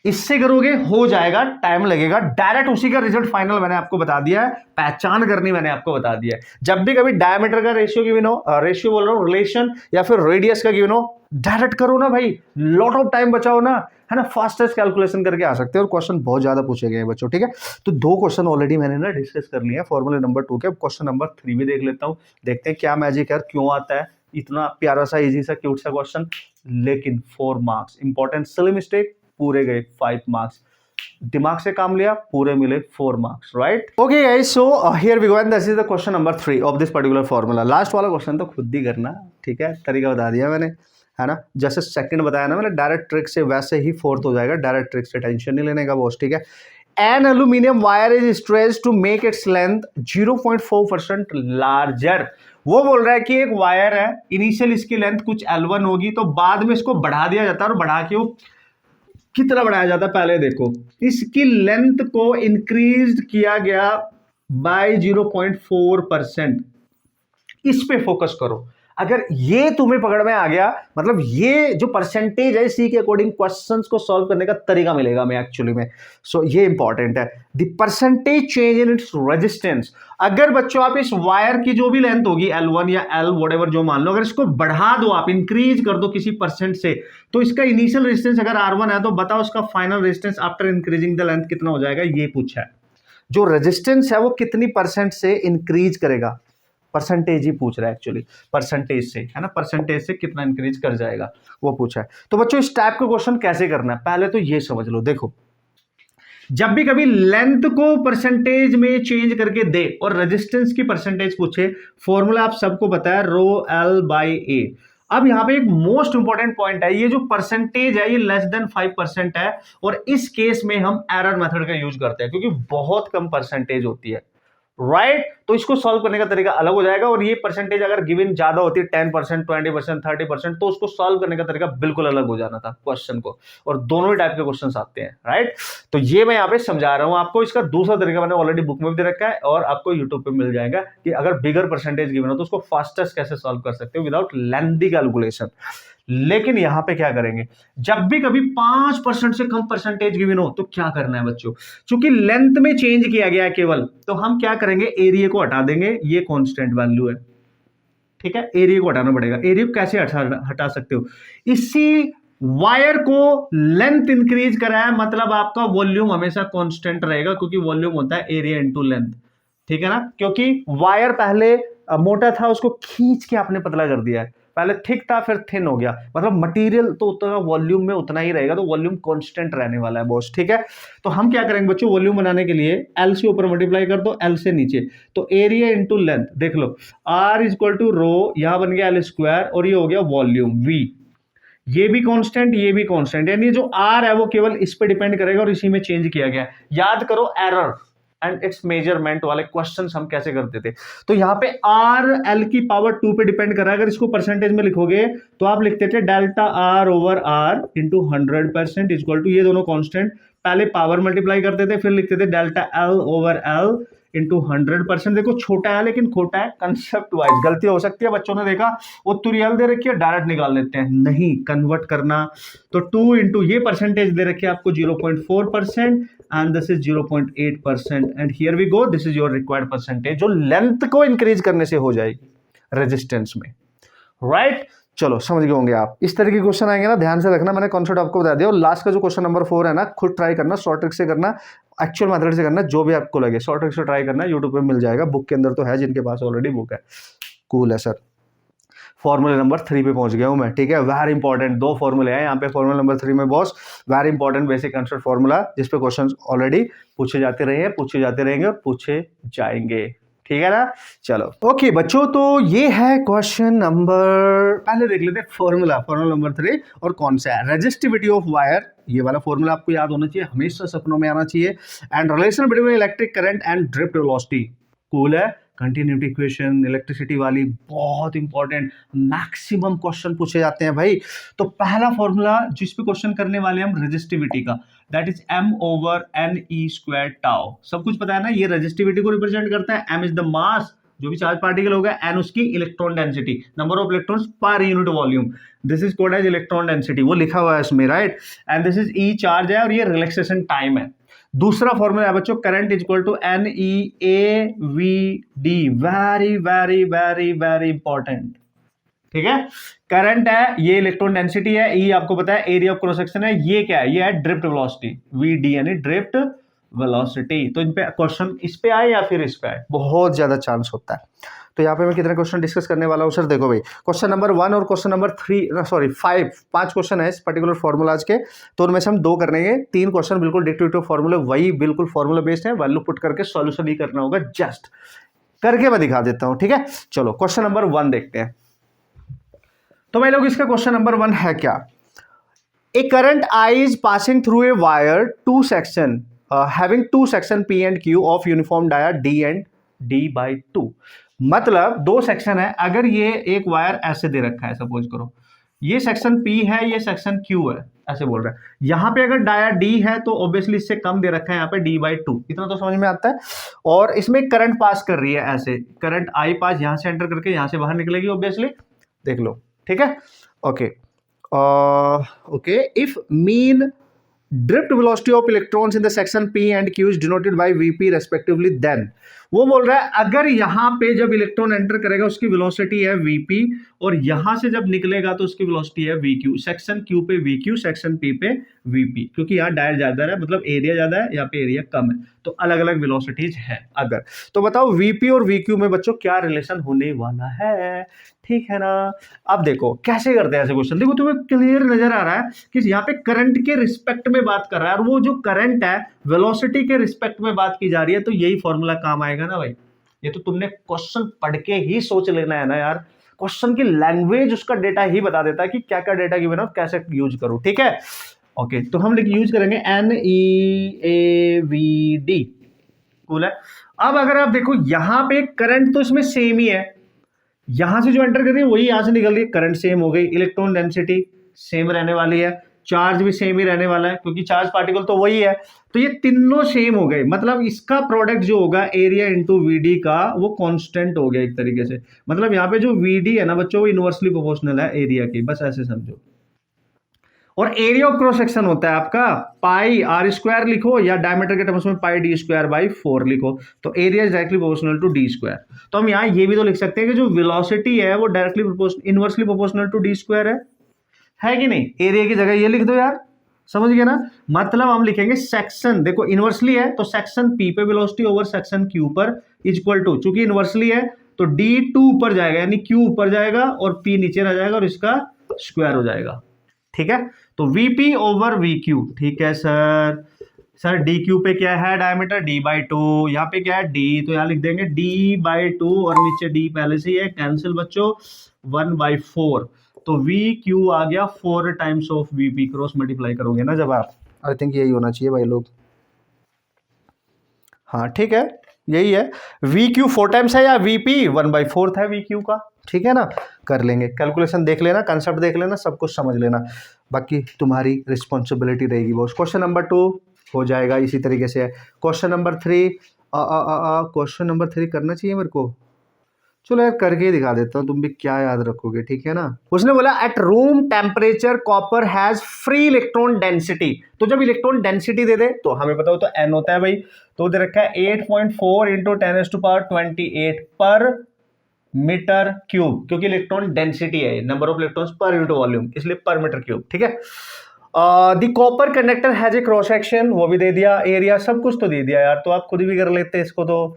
Speaker 1: इससे करोगे हो जाएगा, टाइम लगेगा, डायरेक्ट उसी का रिजल्ट फाइनल मैंने आपको बता दिया है, पहचान करनी मैंने आपको बता दिया है। जब भी कभी डायमीटर का रेशियो गिवन हो, रेशियो बोल रहा हूं, रिलेशन या फिर रेडियस का गिवन हो, डायरेक्ट करो ना भाई, लॉट ऑफ टाइम बचाओ ना, है ना, फास्टेस्ट कैलकुलेशन करके आ सकते हैं। और क्वेश्चन बहुत ज्यादा पूछे गए हैं बच्चों, ठीक है। तो 2 क्वेश्चन ऑलरेडी मैंने ना डिस्कस कर लिया फॉर्मूला नंबर 2 के। अब क्वेश्चन नंबर 3 भी देख लेता हूँ, देखते हैं क्या मैजिक है, क्यों आता है इतना प्यारा सा इजी सा क्यूट सा क्वेश्चन, लेकिन 4 मार्क्स इंपॉर्टेंट, सिली मिस्टेक पूरे गए 5 मार्क्स, दिमाग से काम लिया पूरे मिले 4 marks, right. Okay guys, so here we go and this is the question number 3 of this particular formula. Last वाला क्वेश्चन तो खुद ही करना, ठीक है, तरीका बता दिया मैंने, है ना। जैसे सेकंड बताया ना मैंने डायरेक्ट ट्रिक से, वैसे ही फोर्थ हो जाएगा डायरेक्ट ट्रिक से, टेंशन नहीं लेने का बॉस, ठीक है। An aluminium wire is stretched to make its length 0.4% larger. वो बोल रहा है कि एक वायर है, इनिशियल इसकी लेंथ कुछ L1 होगी, तो बाद में इसको बढ़ा दिया जाता है, और बढ़ा के वो कितना बढ़ाया जाता है पहले देखो, इसकी लेंथ को इंक्रीज किया गया बाय 0.4%। इस पे फोकस करो। अगर ये तुम्हें पकड़ में आ गया, मतलब ये जो परसेंटेज है इसी के अकॉर्डिंग क्वेश्चंस को सॉल्व करने का तरीका मिलेगा मैं एक्चुअली में। सो ये इंपॉर्टेंट है, the percentage change in its resistance. अगर बच्चों आप इस वायर की जो भी लेंथ होगी L1 या L व्हाटएवर जो मान लो, अगर इसको बढ़ा दो, आप इंक्रीज कर दो किसी परसेंट से, तो इसका इनिशियल रेजिस्टेंस अगर R1 है तो बताओ उसका final resistance after increasing the length कितना हो जाएगा, ये पूछा है। जो रेजिस्टेंस है वो कितनी परसेंट से इंक्रीज करेगा, परसेंटेज ही पूछ रहा है एक्चुअली, परसेंटेज से, है ना, परसेंटेज से कितना इंक्रीज कर जाएगा वो पूछा है। तो बच्चों इस टाइप का क्वेश्चन कैसे करना है, पहले तो ये समझ लो। देखो, जब भी कभी लेंथ को परसेंटेज में चेंज करके दे और रेजिस्टेंस की परसेंटेज पूछे, फॉर्मूला आप सबको पता है, रो एल बाई ए। अब यहां पे एक मोस्ट इंपॉर्टेंट पॉइंट है, ये जो परसेंटेज है ये लेस देन 5% है, और इस केस में हम एरर मेथड का यूज करते हैं क्योंकि बहुत कम परसेंटेज होती है, राइट। तो इसको सॉल्व करने का तरीका अलग हो जाएगा, और ये परसेंटेज अगर गिवन ज्यादा होती है 10%, 20%, 30%, तो उसको सॉल्व करने का तरीका बिल्कुल अलग हो जाना था क्वेश्चन को, और दोनों ही टाइप के क्वेश्चन आते हैं, राइट। तो ये मैं यहाँ पे समझा रहा हूं आपको, इसका दूसरा तरीका मैंने ऑलरेडी बुक में भी दे रखा है, और आपको यूट्यूब पे मिल जाएगा कि अगर बिगर परसेंटेज गिवन हो तो उसको फास्टेस्ट कैसे सॉल्व कर सकते हो विदाउट लेंथी कैलकुलेशन। लेकिन यहां पे क्या करेंगे, जब भी कभी 5% से कम परसेंटेज गिवन हो तो क्या करना है बच्चों, क्योंकि लेंथ में चेंज किया गया है केवल, तो हम क्या करेंगे, एरिया को हटा देंगे, ये कांस्टेंट वैल्यू है, ठीक है। एरिया को हटाना पड़ेगा। एरिया को कैसे हटा सकते हो, इसी वायर को लेंथ इंक्रीज करा है, मतलब आपका वॉल्यूम हमेशा कांस्टेंट रहेगा, क्योंकि वॉल्यूम होता है एरिया इनटू लेंथ, ठीक है ना। क्योंकि वायर पहले मोटा था, उसको खींच के आपने पतला कर दिया है, पहले थिक था फिर थिन हो गया, मतलब मटेरियल तो उतना वॉल्यूम में उतना ही रहेगा, तो वॉल्यूम कांस्टेंट रहने वाला है बॉस, ठीक है। तो हम क्या करेंगे बच्चों, वॉल्यूम बनाने के लिए एल से ऊपर मल्टीप्लाई कर दो, एल से नीचे, तो एरिया इंटू लेंथ, देख लो, आर इज इक्वल टू रो, यहां बन गया एल स्क्वायर, और ये हो गया वॉल्यूम वी, ये भी कांस्टेंट ये भी कांस्टेंट, यानी जो आर है वो केवल इस पे डिपेंड करेगा, और इसी में चेंज किया गया। याद करो एरर एंड इट्स मेजरमेंट वाले क्वेश्चंस हम कैसे करते थे, तो यहां पे आर एल की पावर 2 पे डिपेंड कर रहा है। अगर इसको परसेंटेज में लिखोगे तो आप लिखते थे delta R over R into 100% equal to, ये दोनों कांस्टेंट, पहले पावर मल्टीप्लाई करते थे, फिर लिखते थे delta L over L into 100%। देखो छोटा है लेकिन खोटा है, कंसेप्ट वाइज गलती हो सकती है, बच्चों ने देखा वो तुरियल दे रखी है डायरेक्ट निकाल लेते हैं, नहीं कन्वर्ट करना, तो 2 इंटू ये परसेंटेज दे रखी है आपको 0.4%, and this is 0.8%, and here we go, this is your required percentage, जो लेंथ को इंक्रीज करने से हो जाएगी रेजिस्टेंस में, राइट। चलो समझ गए होंगे आप, इस तरह के क्वेश्चन आएंगे ना, ध्यान से रखना, मैंने कॉन्सेप्ट आपको बता दिया। और लास्ट का जो क्वेश्चन नंबर 4 है ना, खुद ट्राई करना, शॉर्ट ट्रिक से करना, एक्चुअल मेथड से करना, जो भी आपको लगे शॉर्ट ट्रिक से ट्राई करना, यूट्यूब पे मिल जाएगा, बुक के अंदर तो है, जिनके पास ऑलरेडी बुक है, कूल है सर। फॉर्मूला नंबर 3 पे पहुंच गया हूं मैं, ठीक है। वेरी इंपॉर्टेंट 2 फॉर्मूले हैं यहाँ पे, फॉर्मूला नंबर 3 में boss, very important basic concept formula, जिस पे क्वेश्चंस ऑलरेडी पूछे जाते रहे हैं, पूछे जाते रहेंगे और पूछे जाएंगे, ठीक है ना। चलो ओके बच्चों, तो ये है क्वेश्चन नंबर, पहले देख लेते हैं फॉर्मूला नंबर 3, और कौन सा है, रेजिस्टिविटी ऑफ वायर, ये वाला फॉर्मूला आपको याद होना चाहिए, हमेशा सपनों में आना चाहिए। And relation between electric current and drift velocity, cool है। कंटिन्यूटी इक्वेशन इलेक्ट्रिसिटी वाली बहुत इंपॉर्टेंट, मैक्सिमम क्वेश्चन पूछे जाते हैं भाई। तो पहला फॉर्मूला जिस पे क्वेश्चन करने वाले हम रेजिस्टिविटी का, that is m over n e square tau, सब कुछ पता है ना, ये रेजिस्टिविटी को रिप्रेजेंट करता है, m इज द मास, जो भी चार्ज पार्टिकल होगा, n उसकी electron density, number of electrons per unit volume, this is called as electron density, वो लिखा हुआ है इसमें, right. And this is e charge है, और ये रिलैक्सेशन टाइम है। दूसरा फॉर्मूला है बच्चों, current is equal to n e A v d, very very very very important, ठीक है। करंट है, ये इलेक्ट्रॉन डेंसिटी है, ई आपको पता है एरिया ऑफ क्रॉस सेक्शन है, ये क्या है, ये है ड्रिफ्ट वेलोसिटी, वी डी यानी ड्रिफ्ट वेलोसिटी। तो इन पे क्वेश्चन इस पे आए या फिर इस पे आए, बहुत ज्यादा चांस होता है। तो यहाँ पे मैं कितने क्वेश्चन डिस्कस करने वाला हूँ सर, देखो भाई, क्वेश्चन नंबर 1 और क्वेश्चन नंबर 5 क्वेश्चन है इस पर्टिकुलर फॉर्मूलाज के, तो उनमें से हम 2 करनेंगे, 3 क्वेश्चन बिल्कुल डिक्टेटिव फॉर्मूला, वही बिल्कुल फॉर्मूला बेस्ड है, वैल्यू पुट करके सॉल्यूशन ही करना होगा, जस्ट करके मैं दिखा देता हूँ, ठीक है। चलो क्वेश्चन नंबर 1 देखते हैं। तो भाई लोग इसका क्वेश्चन नंबर 1 है क्या, a current I is passing through a wire two section having two section P and Q of uniform dia D and D by two. मतलब दो सेक्शन है, अगर ये एक वायर ऐसे दे रखा है, सपोज करो ये सेक्शन P है, ये सेक्शन Q है, ऐसे बोल रहा है। यहां पे अगर डाया D है तो ऑब्वियसली इससे कम दे रखा है यहाँ पे D/2, इतना तो समझ में आता है। और इसमें करंट पास कर रही है, ऐसे करंट I पास यहां से एंटर करके यहां से बाहर निकलेगी ऑब्वियसली, देख लो, ठीक है। Okay okay, if mean drift velocity of electrons in the section P and Q is denoted by Vp respectively, then वो बोल रहा है अगर यहां पे जब इलेक्ट्रॉन एंटर करेगा उसकी वेलोसिटी है Vp और यहां से जब निकलेगा तो उसकी वेलोसिटी है Vq। सेक्शन Q पे Vq, सेक्शन P पे Vp, क्योंकि यहाँ डायर ज्यादा है, मतलब एरिया ज्यादा है, यहाँ पे एरिया कम है, तो अलग अलग वेलोसिटीज है। अगर तो बताओ Vp और Vq में बच्चों क्या रिलेशन होने वाला है, ठीक है ना। अब देखो कैसे करते हैं ऐसे क्वेश्चन, देखो तुम्हें क्लियर नजर आ रहा है कि यहाँ पे करंट के रिस्पेक्ट में बात कर रहा है और वो जो करंट है वेलोसिटी के रिस्पेक्ट में बात की जा रही है, तो यही फॉर्मूला काम आएगा ना भाई। ये तो तुमने क्वेश्चन पढ़ के ही सोच लेना है ना यार, क्वेश्चन की लैंग्वेज उसका डेटा ही बता देता है कि क्या क्या डेटा गिवन है और कैसे यूज करो, ठीक है। ओके, तो हम यूज करेंगे NEAVD, कूल है। अब अगर आप देखो यहां पे करंट तो इसमें सेम ही है, यहां से जो एंटर कर रही है वही यहां से निकल रही है, करंट सेम हो गई, इलेक्ट्रॉन डेंसिटी सेम रहने वाली है, चार्ज भी सेम ही रहने वाला है क्योंकि चार्ज पार्टिकल तो वही है, तो ये तीनों सेम हो गए। मतलब इसका प्रोडक्ट जो होगा एरिया इंटू वीडी का वो कांस्टेंट हो गया एक तरीके से। मतलब यहाँ पे जो वीडी है ना बच्चों वो इनवर्सली प्रोपोर्शनल है एरिया की, बस ऐसे समझो। और एरिया ऑफ क्रॉस सेक्शन होता है आपका पाई आर स्क्वायर लिखो या डायमीटर के टर्म्स में पाई डी स्क्वायर बाई 4 लिखो, तो area is directly proportional to D square. तो हम यहाँ ये भी तो लिख सकते हैं कि जो वेलोसिटी है वो directly inversely proportional to D square है कि नहीं। एरिया की जगह ये लिख दो यार, समझ गए ना। मतलब हम लिखेंगे सेक्शन, देखो इनवर्सली है तो सेक्शन P पे वेलोसिटी ओवर सेक्शन Q पर इक्वल टू, चूंकि इनवर्सली है तो D2 ऊपर जाएगा यानी Q ऊपर जाएगा और P नीचे रह जाएगा और इसका स्क्वायर हो जाएगा, ठीक है। तो Vp ओवर VQ, ठीक है सर। सर DQ पे क्या है डायमीटर D/2, यहाँ पे क्या है D, तो यहाँ लिख देंगे D/2 और नीचे D पहले से ही है, कैंसिल बच्चों 1/4, तो VQ आ गया 4 times of Vp, cross multiply करोगे ना जब आप, आई थिंक यही होना चाहिए भाई लोग, हाँ ठीक है यही है। VQ 4 टाइम्स है या VP 1/4 है VQ का, ठीक है ना। कर लेंगे, कैलकुलेशन देख लेना, कंसेप्ट देख लेना, सब कुछ समझ लेना, बाकी तुम्हारी रिस्पॉन्सिबिलिटी रहेगी बॉस। क्वेश्चन नंबर 2 हो जाएगा इसी तरीके से। क्वेश्चन नंबर 3 क्वेश्चन नंबर 3 करना चाहिए मेरे को, चलो यार करके ही दिखा देता हूँ, तुम भी क्या याद रखोगे, ठीक है ना। उसने बोला at room temperature copper has free electron density, तो जब इलेक्ट्रॉन डेंसिटी दे दे तो हमें पता हो तो N होता है भाई, तो दे रखा है 8.4 इंटू 10⁻28 पर मीटर क्यूब, क्योंकि इलेक्ट्रॉन डेंसिटी है, number of electrons per unit volume, इसलिए पर मीटर क्यूब, ठीक है। The copper conductor has a cross section, वो भी दे दिया, एरिया सब कुछ तो दे दिया यार, तो आप खुद भी कर लेते हैं इसको तो।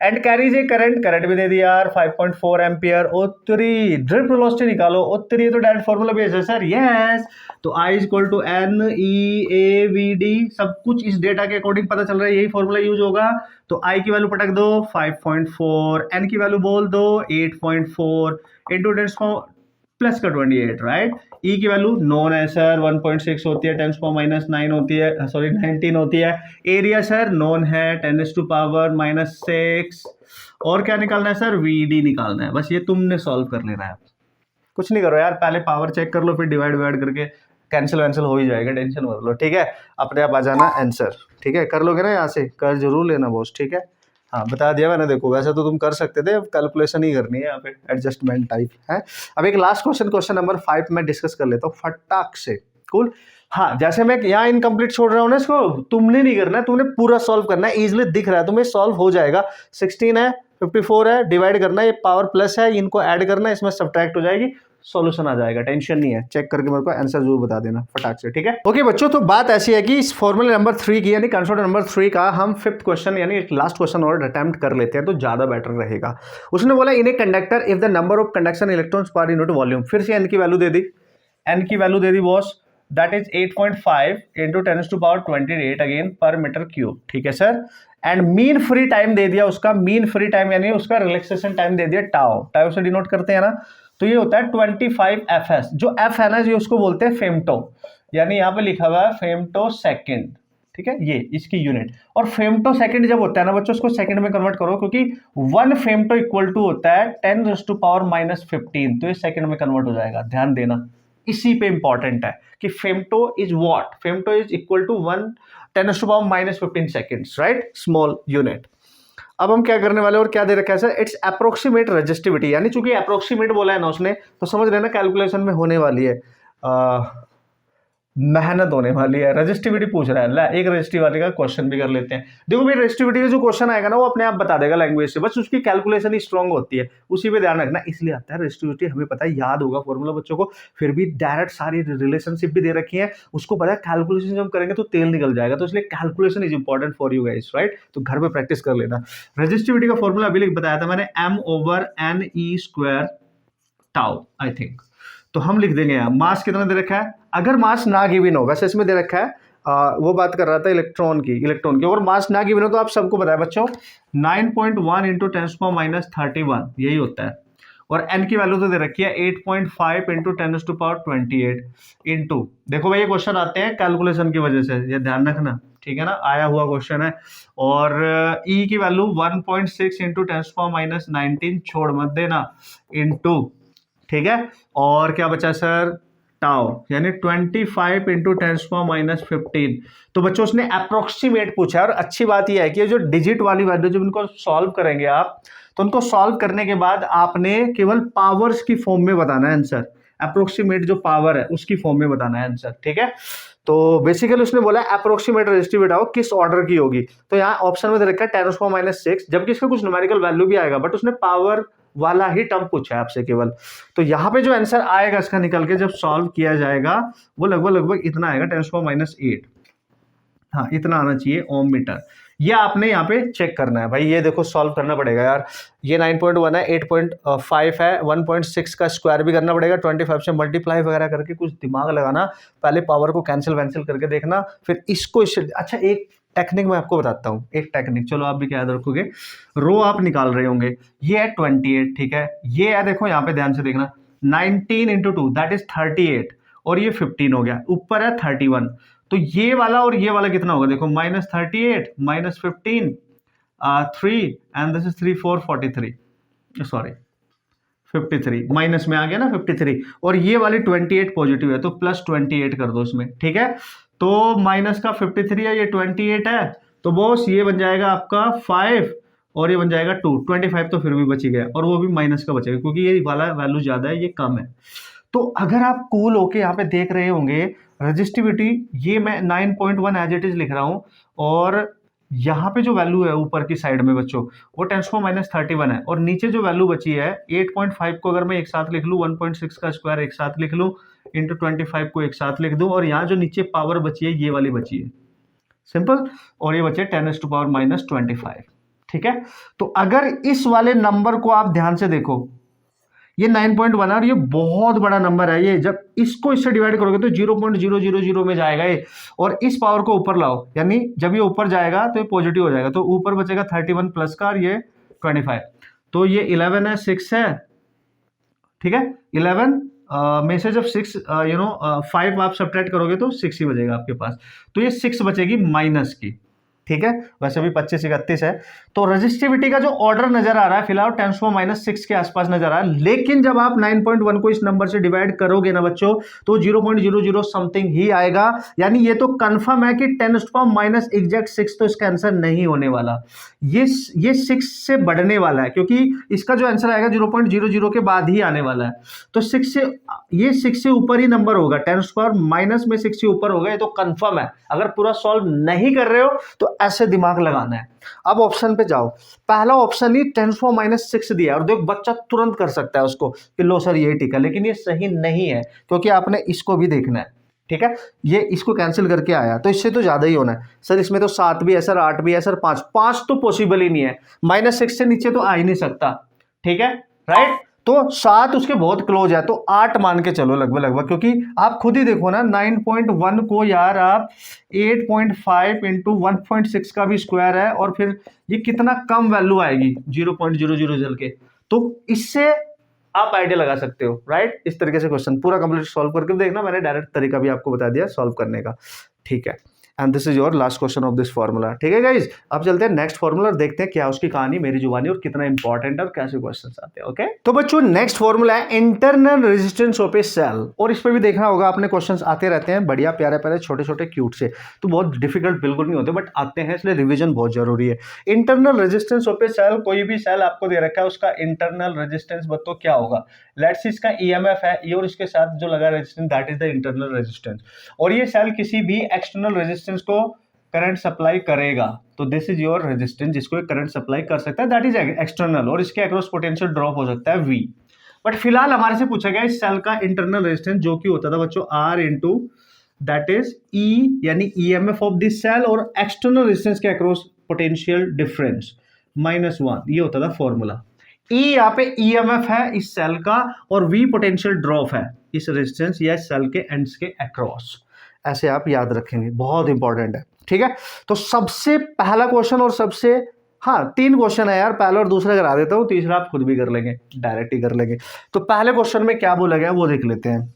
Speaker 1: And carries A current, current भी दे दिया यार 5.4 एम्पियर। O3 ड्रिफ्ट वेलोसिटी निकालो, O3 ये तो डायरेक्ट फॉर्मूला बेस है सर, यस। तो I इक्वल टू NEAVD, सब कुछ इस डेटा के अकॉर्डिंग पता चल रहा है, यही फॉर्मूला यूज होगा। तो I की वैल्यू पटक दो 5.4, N की वैल्यू बोल दो 8.4 इंटू 10 प्लस का 28, राइट। E की वैल्यू नॉन है सर 1.6 होती है, 10⁻⁹ होती है, सॉरी 19 होती है। एरिया सर नॉन है 10⁻⁻⁶। और क्या निकालना है सर, VD निकालना है, बस ये तुमने सॉल्व कर लेना है, कुछ नहीं करो यार, पहले पावर चेक कर लो फिर डिवाइड करके कैंसिल वैंसिल हो ही जाएगा, टेंशन मत लो, ठीक है। अपने आप आ जाना आंसर, ठीक है, कर लोगे ना यहाँ से, कर जरूर लेना बॉस, ठीक है। हाँ बता दिया मैंने, देखो वैसे तो तुम कर सकते थे, कैलकुलेशन ही करनी है यहाँ पे, एडजस्टमेंट टाइप है। अब एक लास्ट क्वेश्चन, क्वेश्चन नंबर 5 में डिस्कस कर लेता हूँ फटाक से, कूल। हाँ जैसे मैं यहाँ इनकम्प्लीट छोड़ रहा हूँ ना, इसको तुमने नहीं करना है, तुमने पूरा सॉल्व करना है, इजिली दिख रहा है तुम्हें, सॉल्व हो जाएगा। 16 है, 54 है, डिवाइड करना है, ये पावर प्लस है, इनको ऐड करना है, इसमें सब्ट्रैक्ट हो जाएगी, सॉल्यूशन आ जाएगा, टेंशन नहीं है। चेक करके मेरे को आंसर जरूर बता देना फटाक से, ठीक है। ओके बच्चों, तो बात ऐसी है कि इस फॉर्मूला नंबर 3 की यानी कंसेप्ट नंबर 3 का हम 5th क्वेश्चन यानी एक लास्ट क्वेश्चन और अटेम्प्ट कर लेते हैं तो ज्यादा बेटर रहेगा। उसने बोला in a conductor if the number of conduction electrons per unit volume, फिर से N की वैल्यू दे दी, N की वैल्यू दे दी बॉस, दैट इज 8.5 इंटू 10⁻28 अगेन पर मीटर क्यूब, ठीक है sir. And mean free time दे दिया उसका, मीन फ्री टाइम यानी उसका रिलैक्सेशन टाइम दे दिया टाउ, टाउ से डिनोट करते हैं ना, तो ये होता है 25 fs। जो f है ना जी उसको बोलते हैं फेमटो, यानी यहाँ पे लिखा हुआ है फेमटो सेकेंड, ठीक है, ये इसकी यूनिट। और फेमटो सेकंड जब होता है ना बच्चों, उसको सेकंड में कन्वर्ट करो, क्योंकि 1 फेमटो इक्वल टू होता है 10⁻⁻15, तो ये सेकंड में कन्वर्ट हो जाएगा, ध्यान देना। इसी पे इंपॉर्टेंट है कि femto is what, femto is equal to 1 10⁻⁻15 seconds, right, small unit. अब हम क्या करने वाले और क्या दे रखा है सर, इट्स अप्रोक्सीमेट रेजिस्टिविटी, यानी चूंकि अप्रोक्सीमेट बोला है ना उसने, तो समझ लेना कैलकुलेशन में होने वाली है मेहनत होने वाली है। रजिस्टिविटी पूछ रहा है, ला एक रजिस्टिविटी का क्वेश्चन भी कर लेते हैं। देखो भाई रजिस्टिविटी का जो क्वेश्चन आएगा ना वो अपने आप बता देगा लैंग्वेज से, बस उसकी कैलकुलेशन ही स्ट्रांग होती है, उसी पे ध्यान रखना, इसलिए आता है रजिस्टिविटी। हमें पता है, याद होगा फॉर्मूला बच्चों को, फिर भी डायरेक्ट सारी रिलेशनशिप भी दे रखी है, उसको पता है कैलकुलेशन जब करेंगे तो तेल निकल जाएगा, तो इसलिए calculation is important for you guys, right. तो घर पे प्रैक्टिस कर लेना। रजिस्टिविटी का फॉर्मूला अभी बताया था मैंने, m/ne² टाउ, आई थिंक। तो हम लिख देंगे यहाँ मास कितना दे रखा है, अगर मास ना गिवन हो, वैसे इसमें दे रखा है वो बात कर रहा था इलेक्ट्रॉन की, और मास ना गिवन हो तो आप सबको पता है बच्चों 9.1 इंटू 10⁻31 यही होता है। और n की वैल्यू तो दे रखी है 8.5 इंटू 10⁻28 इंटू, देखो भाई ये क्वेश्चन आते हैं कैलकुलेशन की वजह से, ये ध्यान रखना, ठीक है ना, आया हुआ क्वेश्चन है। और e की वैल्यू 1.6 इंटू 10⁻19 छोड़ मत देना इंटू, ठीक है। और क्या बचा सर, टाउ, यानी 25 इंटू 10⁻15। तो बच्चों उसने अप्रोक्सीमेट पूछा, और अच्छी बात यह है कि जो डिजिट वाली वैल्यू जब इनको सॉल्व करेंगे आप, तो उनको सॉल्व करने के बाद आपने केवल पावर्स की फॉर्म में बताना है आंसर, अप्रोक्सीमेट जो पावर है उसकी फॉर्म में बताना है आंसर, ठीक है। तो बेसिकली उसने बोला अप्रोक्सीमेट रेजिस्टिविटी आओ किस ऑर्डर की होगी, तो यहाँ ऑप्शन में दे रखा है 10⁻6, जबकि इसका कुछ न्यूमेरिकल वैल्यू भी आएगा, बट उसने पावर वाला ही टर्म पूछा है आपसे केवल। तो यहाँ पे जो आंसर आएगा इसका निकल के जब सॉल्व किया जाएगा वो लगभग इतना आएगा 10⁻8, हाँ इतना आना चाहिए ओम मीटर। ये आपने यहाँ पे चेक करना है भाई, ये देखो सॉल्व करना पड़ेगा यार, ये 9.1 है, 8.5 है, 1.6 का स्क्वायर भी करना पड़ेगा, 25 से मल्टीप्लाई वगैरह करके, कुछ दिमाग लगाना, पहले पावर को कैंसिल वैंसिल करके देखना, फिर इसको अच्छा एक टेक्निक मैं आपको बताता हूँ, एक टेक्निक, चलो आप भी क्या याद रखोगे, रो आप निकाल रहे होंगे, ये है 28, ठीक है, ये है देखो यहाँ पे ध्यान से देखना 19 इंटू 2 दैट इज 38, और ये 15 हो गया, ऊपर है 31, तो ये वाला और ये वाला कितना होगा देखो, -38 -15 3 and this is 3 4 43, sorry 53 minus में आ गया ना 53, और ये वाली 28 पॉजिटिव है तो +28 कर दो इसमें, ठीक है। तो माइनस का 53 है, ये 28 है, तो बॉस ये बन जाएगा आपका 5 और ये बन जाएगा 2, 25 तो फिर भी बच ही गया, और वो भी माइनस का बचेगा क्योंकि ये वाला वैल्यू ज्यादा है, ये कम है। तो अगर आप कूल होके यहाँ पे देख रहे होंगे रजिस्टिविटी, ये मैं 9.1 एज इट इज लिख रहा हूँ, और यहाँ पे जो वैल्यू है ऊपर की साइड में बच्चों वो 10⁻31 है, और नीचे जो वैल्यू बची है 8.5 को अगर मैं एक साथ लिख लूँ, 1.6 का स्क्वायर एक साथ लिख लूँ, इंटू 25 को एक साथ लिख दूँ, और यहाँ जो नीचे पावर बची है ये वाली बची है, सिंपल, और ये बचे 10⁻25, ठीक है। तो अगर इस वाले नंबर को आप ध्यान से देखो, ये 9.1 है और ये बहुत बड़ा नंबर है, ये जब इसको इससे डिवाइड करोगे तो 0.000 में जाएगा ये, और इस पावर को ऊपर लाओ, यानी जब ये ऊपर जाएगा तो ये पॉजिटिव हो जाएगा, तो ऊपर बचेगा 31 प्लस का, और ये 25, तो ये 11 है, 6 है, ठीक है, 11 में से जब 6 5 आप सब्ट्रैक्ट करोगे तो 6 ही बचेगा आपके पास, तो ये 6 बचेगी माइनस की, ठीक है, वैसे भी 25 31 है। तो रेजिस्टिविटी का जो ऑर्डर नजर आ रहा है फिलहाल 10⁻6 के आसपास नजर आ रहा है, लेकिन जब आप 9.1 को इस नंबर से डिवाइड करोगे ना बच्चों तो 0.00 समथिंग ही आएगा, यानी ये तो कंफर्म है कि 10⁻⁻ एग्जैक्ट 6 तो इसका आंसर नहीं होने वाला, ये 6 से बढ़ने वाला है, क्योंकि इसका जो आंसर आएगा 0.00 के बाद ही आने वाला है, तो 6 से ये 6 से ऊपर ही नंबर होगा, 10⁻⁻ में 6 से ऊपर होगा, ये तो कंफर्म है। अगर पूरा सॉल्व नहीं कर रहे हो तो ऐसे दिमाग लगाना है। अब ऑप्शन पे जाओ, पहला ऑप्शन ही 10⁻6 दिया है, और देखो बच्चा तुरंत कर सकता है उसको कि लो सर ये ठीक है, लेकिन ये सही नहीं है, क्योंकि आपने इसको भी देखना है, ठीक है, ये इसको कैंसिल करके आया तो इससे तो ज्यादा ही होना है सर, इसमें तो 7 भी है सर, 8 भी है सर, 5 तो पॉसिबल ही नहीं है, -6 से नीचे तो आ ही नहीं सकता, ठीक है, राइट। तो 7 उसके बहुत क्लोज है, तो 8 मान के चलो लगभग, क्योंकि आप खुद ही देखो ना 9.1 को यार आप 8.5 इंटू 1.6 का भी स्क्वायर है, और फिर ये कितना कम वैल्यू आएगी 0.00 चल के, तो इससे आप आइडिया लगा सकते हो, राइट। इस तरीके से क्वेश्चन पूरा कंप्लीट सॉल्व करके देखना, मैंने डायरेक्ट तरीका भी आपको बता दिया सॉल्व करने का, ठीक है। And this is your last question of this formula, ठीक है गाइज। अब चलते हैं नेक्स्ट फॉर्मूला और देखते हैं क्या उसकी कहानी मेरी जुबानी और कितना इंपॉर्टेंट है और कैसे क्वेश्चंस आते हैं, ओके। तो बच्चों नेक्स्ट फॉर्मूला है internal resistance of a cell, और इस पे भी देखना होगा आपने, क्वेश्चंस आते रहते हैं बढ़िया प्यारे प्यारे छोटे छोटे क्यूट से, तो बहुत डिफिकल्ट बिल्कुल नहीं होते बट आते हैं, इसलिए रिविजन बहुत जरूरी है। Internal resistance of a cell, कोई भी सेल आपको दे रखा है उसका इंटरनल रेजिस्टेंस बताओ क्या होगा। लेट्स सी इसका ईएमएफ है ये, और इसके साथ जो लगा resistance that is the internal resistance, और ये सेल किसी भी एक्सटर्नल रेजिस्टेंस को करंट सप्लाई करेगा, तो दिस इज योर रेजिस्टेंस जिसको करंट सप्लाई कर सकता है, दैट इज एक्सटर्नल, और इसके अक्रॉस पोटेंशियल ड्रॉप हो सकता है V। बट फिलहाल हमारे से पूछा गया इस सेल का इंटरनल रेजिस्टेंस जो कि होता था बच्चों R into that is E, यानी ईएमएफ ऑफ दिस सेल, और एक्सटर्नल रेजिस्टेंस के अक्रॉस पोटेंशियल डिफरेंस -1, ये होता था फॉर्मूला। E यहाँ पे ईएमएफ है इस सेल का, और V पोटेंशियल ड्रॉप है इस रेजिस्टेंस या सेल के एंड्स के अक्रॉस। ऐसे आप याद रखेंगे, बहुत इंपॉर्टेंट है, ठीक है। तो सबसे पहला क्वेश्चन और सबसे, हाँ 3 क्वेश्चन है यार, पहला और दूसरा करा देता हूं, तीसरा आप खुद भी कर लेंगे, डायरेक्ट ही कर लेंगे। तो पहले क्वेश्चन में क्या बोला गया वो देख लेते हैं।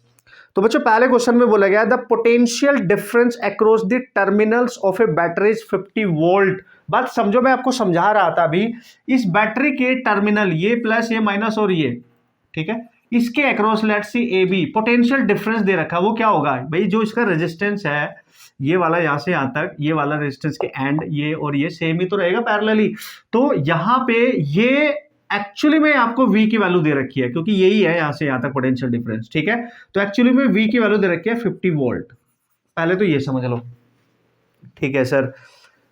Speaker 1: तो बच्चों पहले क्वेश्चन में बोला गया the potential difference across the terminals of A battery is 50 volt. बात समझो, मैं आपको समझा रहा था अभी, इस बैटरी के टर्मिनल ये प्लस ये माइनस और ये, ठीक है, इसके across let's see A B potential difference दे रखा, वो क्या होगा भाई, जो इसका रेजिस्टेंस है ये वाला यहां से यहां तक, ये वाला रेजिस्टेंस के एंड ये और ये सेम ही तो रहेगा पैरेलली, तो यहां पे ये एक्चुअली में आपको V की वैल्यू दे रखी है, क्योंकि यही है यहां से यहां तक पोटेंशियल डिफरेंस, ठीक है। तो एक्चुअली में V की वैल्यू दे रखी है 50 वोल्ट, पहले तो ये समझ लो, ठीक है sir.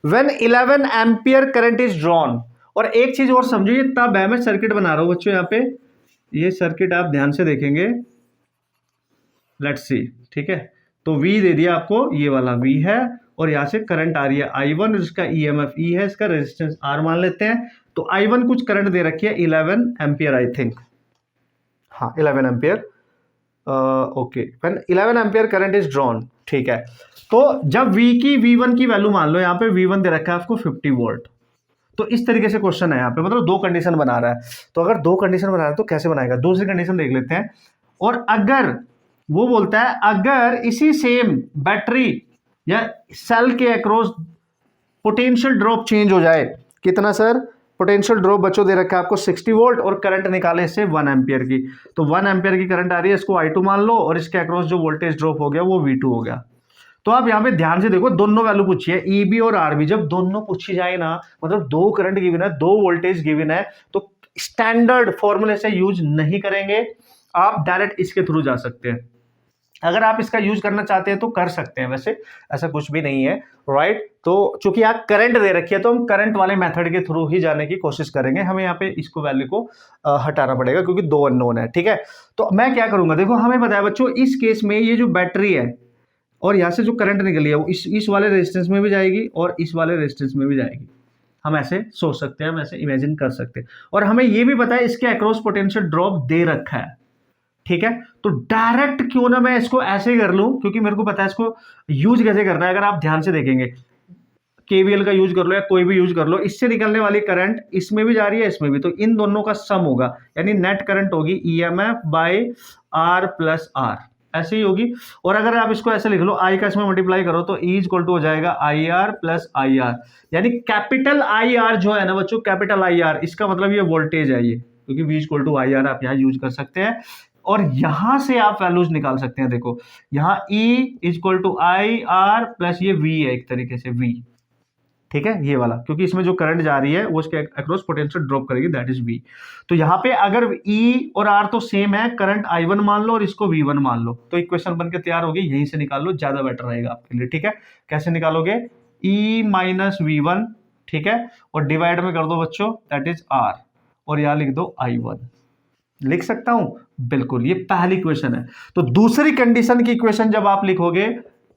Speaker 1: When 11 ampere current is drawn, और एक चीज और समझो, ये तब है मैं सर्किट बना रहा हूं बच्चों, यहाँ पे ये सर्किट आप ध्यान से देखेंगे, लेट्स सी, ठीक है। तो V दे दिया आपको, ये वाला V है, और यहां से करंट आ रही है I1, इसका EMF E है, इसका रेजिस्टेंस R मान लेते हैं। तो I1 कुछ करंट दे रखी है 11 एम्पियर आई थिंक, हाँ 11 ampere, okay, when 11 ampere current is drawn, ठीक है। तो जब V1 की वैल्यू मान लो, यहाँ पे V1 दे रखा है आपको 50 वोल्ट, तो इस तरीके से क्वेश्चन है यहाँ पे, मतलब 2 कंडीशन बना रहा है। तो अगर 2 कंडीशन बना रहा है तो कैसे बनाएगा, दूसरी कंडीशन देख लेते हैं। और अगर वो बोलता है अगर इसी सेम बैटरी या सेल के अक्रॉस पोटेंशियल ड्रॉप चेंज हो जाए, कितना सर, पोटेंशियल ड्रॉप बच्चों दे रखा है आपको 60 वोल्ट, और करंट निकाले इससे 1 एम्पियर की, तो 1 एम्पियर की करंट आ रही है, इसको I2 मान लो, और इसके अक्रॉस जो वोल्टेज ड्रॉप हो गया वो V2 हो गया। तो आप यहाँ पे ध्यान से देखो, दोनों वैल्यू पूछी है EB और RB, जब दोनों पूछी जाए ना, मतलब 2 करंट गिवन है, 2 वोल्टेज गिवन है, तो स्टैंडर्ड फॉर्मूले से यूज नहीं करेंगे, आप डायरेक्ट इसके थ्रू जा सकते हैं। अगर आप इसका यूज करना चाहते हैं तो कर सकते हैं, वैसे ऐसा कुछ भी नहीं है, राइट। तो चूंकि यहाँ करंट दे रखी है तो हम करंट वाले मेथड के थ्रू ही जाने की कोशिश करेंगे, हमें यहाँ पे इसको वैल्यू को हटाना पड़ेगा क्योंकि 2 अननोन है, ठीक है। तो मैं क्या करूंगा, देखो हमें बताया बच्चों, इस केस में ये जो बैटरी है और यहाँ से जो करंट निकली है वो इस वाले रेजिस्टेंस में भी जाएगी और इस वाले रेजिस्टेंस में भी जाएगी, हम ऐसे सोच सकते हैं, हम ऐसे इमेजिन कर सकते हैं। और हमें ये भी पता है इसके अक्रॉस पोटेंशियल ड्रॉप दे रखा है, ठीक है। तो डायरेक्ट क्यों ना मैं इसको ऐसे कर लूं, क्योंकि मेरे को पता है इसको यूज कैसे करना है। अगर आप ध्यान से देखेंगे, केवीएल का यूज कर लो या कोई भी यूज कर लो, इससे निकलने वाली करंट इसमें भी जा रही है इसमें भी, तो इन दोनों का सम होगा, यानी नेट करंट होगी EMF by R plus R, ऐसे ही होगी। और अगर आप इसको ऐसे लिख लो, I का इसमें मल्टीप्लाई करो तो E इक्वल टू हो जाएगा IR प्लस IR, यानी कैपिटल IR जो है ना बच्चों, कैपिटल IR, इसका मतलब ये वोल्टेज है ये, क्योंकि V इक्वल टू IR आप यहाँ यूज कर सकते हैं। और यहां से आप वैल्यूज निकाल सकते हैं, देखो यहां E equal to IR plus ये V है, एक तरीके से V, ठीक है, ये वाला, क्योंकि इसमें जो करंट जा रही है वो उसके अक्रॉस पोटेंशियल ड्रॉप करेगी, दैट इज V। तो यहाँ पे अगर E और R तो सेम है, करंट I1 मान लो और इसको V1 मान लो, तो इक्वेशन बनकर तैयार होगी, यहीं से निकाल लो, ज्यादा बेटर रहेगा आपके लिए, ठीक है। कैसे निकालोगे, E माइनस V1, ठीक है, और डिवाइड में कर दो बच्चों, दैट इज R, और यहां लिख दो I1, लिख सकता हूं, बिल्कुल, ये पहली इक्वेशन है। तो दूसरी कंडीशन की इक्वेशन जब आप लिखोगे,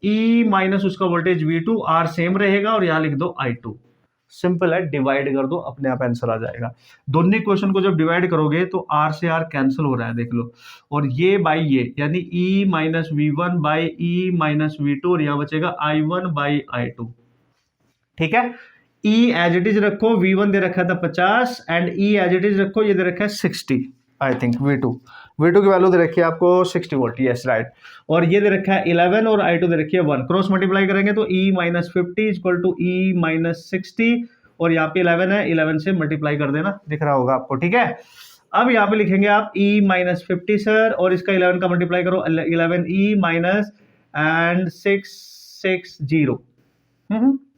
Speaker 1: E माइनस उसका वोल्टेज V2, R सेम रहेगा, और यहां लिख दो I2, सिंपल है, डिवाइड कर दो, अपने आप आंसर आ जाएगा। दोनों इक्वेशन को जब डिवाइड करोगे तो R से R कैंसिल हो रहा है, देख लो, और ये बाई ये, यानी E minus V1 by E minus V2, और यहां बचेगा I1 बाई I2, ठीक है। E एज इट इज रखो, V1 दे रखा था 50 and E as it is रखो, ये दे रखा है 60, आई थिंक V2 की वैल्यू दे रखी है आपको 60 वोल्ट, यस राइट। और ये दे रखा है 11 और I2 दे रखी है 1। क्रॉस मल्टीप्लाई करेंगे तो E minus 50 equal to E minus 60, और यहाँ पे 11 है, 11 से मल्टीप्लाई कर देना, दिख रहा होगा आपको, ठीक है। अब यहाँ पे लिखेंगे आप E माइनस 50 सर, और इसका 11 का मल्टीप्लाई करो, 11E माइनस एंड 660,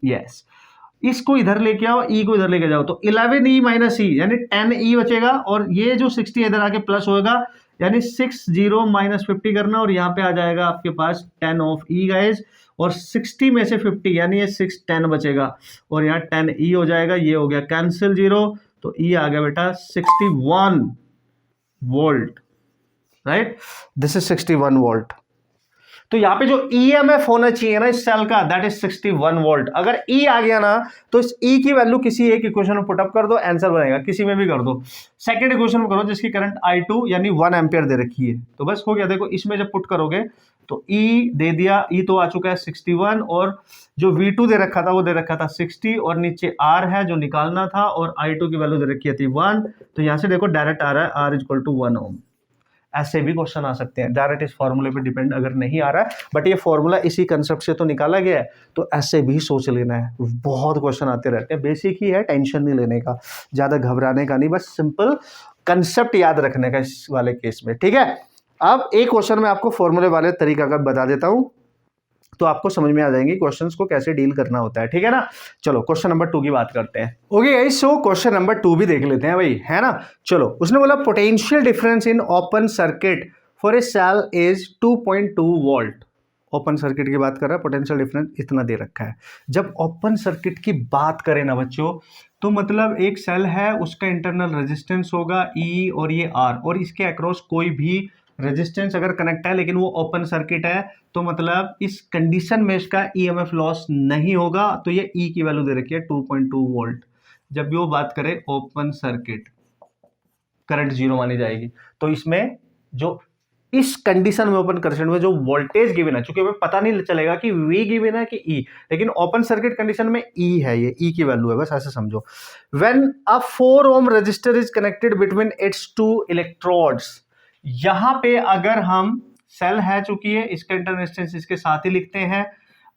Speaker 1: यस। इसको इधर लेके आओ, ई को इधर लेके जाओ, तो 11E माइनस ई यानी 10E बचेगा, और ये जो 60 इधर आके प्लस होगा, यानी 60 माइनस 50 करना, और यहाँ पे आ जाएगा आपके पास 10 ऑफ ई गाइज, और 60 में से 50 यानी ये 10 बचेगा, और यहाँ 10E हो जाएगा, ये हो गया कैंसिल 0, तो E आ गया बेटा 61 volt, right, this is 61 volt. तो यहाँ पे जो ईएमएफ होना चाहिए ना इस सेल का, दैट इज 61 वोल्ट। अगर ई आ गया ना तो इस ई की वैल्यू किसी एक इक्वेशन में पुटअप कर दो, आंसर बनेगा, किसी में भी कर दो। सेकंड इक्वेशन में करो जिसकी करंट I2 यानी 1 एम्पियर दे रखी है, तो बस हो गया। देखो इसमें जब पुट करोगे तो ई दे दिया, ई तो आ चुका है 61, और जो V2 दे रखा था वो दे रखा था 60, और नीचे R है जो निकालना था, और I2 की वैल्यू दे रखी थी 1, तो यहाँ से देखो डायरेक्ट आ रहा है R इक्वल टू 1 ओम। ऐसे भी क्वेश्चन आ सकते हैं, डायरेक्ट इस फॉर्मूले पे डिपेंड अगर नहीं आ रहा है, बट ये फॉर्मूला इसी कंसेप्ट से तो निकाला गया है, तो ऐसे भी सोच लेना है। बहुत क्वेश्चन आते रहते हैं, बेसिक ही है, टेंशन नहीं लेने का, ज्यादा घबराने का नहीं, बस सिंपल कंसेप्ट याद रखने का इस वाले केस में, ठीक है। अब एक क्वेश्चन मैं आपको फॉर्मूले वाले तरीका का बता देता हूं, तो आपको समझ में आ जाएंगे क्वेश्चंस को कैसे डील करना होता है, ठीक है ना। चलो क्वेश्चन नंबर 2 की बात करते हैं। Okay guys, so question number 2 भी देख लेते हैं भाई, है ना। चलो, उसने बोला potential difference in open circuit for a cell is 2.2 volt. Open circuit की बात कर रहा है, पोटेंशियल डिफरेंस इतना दे रखा है। जब ओपन सर्किट की बात करें ना बच्चों, तो मतलब एक सेल है, उसका इंटरनल रेजिस्टेंस होगा E और ये R, और इसके अक्रॉस कोई भी रेजिस्टेंस अगर कनेक्ट है लेकिन वो ओपन सर्किट है, तो मतलब इस कंडीशन में इसका ईएमएफ लॉस नहीं होगा, तो ये E की वैल्यू दे रखी है 2.2 वोल्ट। जब भी वो बात करें ओपन सर्किट, करंट जीरो मानी जाएगी। तो इसमें जो इस कंडीशन में ओपन सर्किट में जो वोल्टेज गिवन है, चूंकि हमें पता नहीं चलेगा कि V गिवन है कि E, लेकिन ओपन सर्किट कंडीशन में E है, ये E की वैल्यू है, बस ऐसे समझो। When a 4 ohm resistor is connected between its two electrodes, यहां पे अगर हम सेल है, चूंकि है इसका इंटरनल रेजिस्टेंस इसके साथ ही लिखते हैं,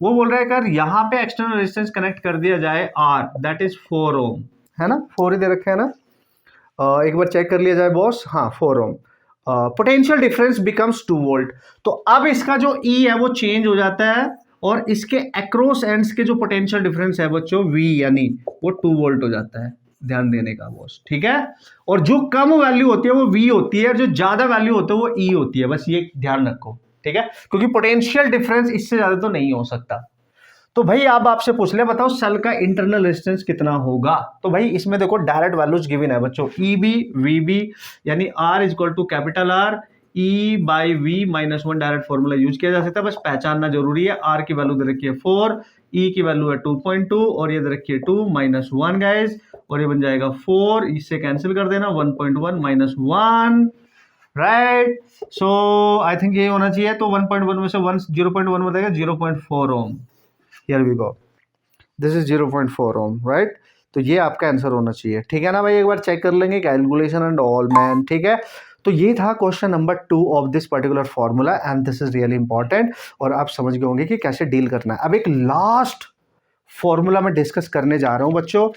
Speaker 1: वो बोल रहा है अगर यहां पे एक्सटर्नल रेजिस्टेंस कनेक्ट कर दिया जाए R, दैट इज 4 ओम, है ना, 4 ही दे रखे है ना, एक बार चेक कर लिया जाए बॉस, हाँ 4 ohm. Potential difference becomes 2 volt. तो अब इसका जो E है वो चेंज हो जाता है, और इसके अक्रॉस एंड्स के जो पोटेंशियल डिफरेंस है बच्चों V, यानी वो 2 वोल्ट हो जाता है। ध्यान देने का बॉस, ठीक है। और जो कम वैल्यू होती है वो V होती है, जो ज्यादा वैल्यू होता है वो E होती है, बस ये ध्यान रखो, ठीक है, क्योंकि पोटेंशियल डिफरेंस इससे ज्यादा तो नहीं हो सकता। तो भाई अब आपसे पूछ ले, बताओ सेल का इंटरनल रेजिस्टेंस कितना होगा। तो भाई इसमें देखो डायरेक्ट वैल्यूज गिवन है बच्चों, EB VB यानी R equal to capital R E by V minus 1, direct formula use किया जा सकता है, बस पहचानना जरूरी है। R की वैल्यू दे रखी है 4, E की वैल्यू है 2.2, और ये दे रखी है 2 माइनस 1 गाइज, और ये बन जाएगा 4, इससे कैंसिल कर देना, 1.1 minus 1, right. So I think ये होना चाहिए, तो 1.1 में से 0.1 में देगा 0.4 ओम। Here we go. This is 0.4 ohm, right? तो ये आपका आंसर होना चाहिए, ठीक है ना भाई। एक बार चेक कर लेंगे कैलकुलेशन एंड ऑल मैन, ठीक है। तो ये था question number 2 of this particular formula, and this is really important, और आप समझ गए होंगे कि कैसे डील करना है। अब एक लास्ट फॉर्मूला मैं डिस्कस करने जा रहा हूं बच्चों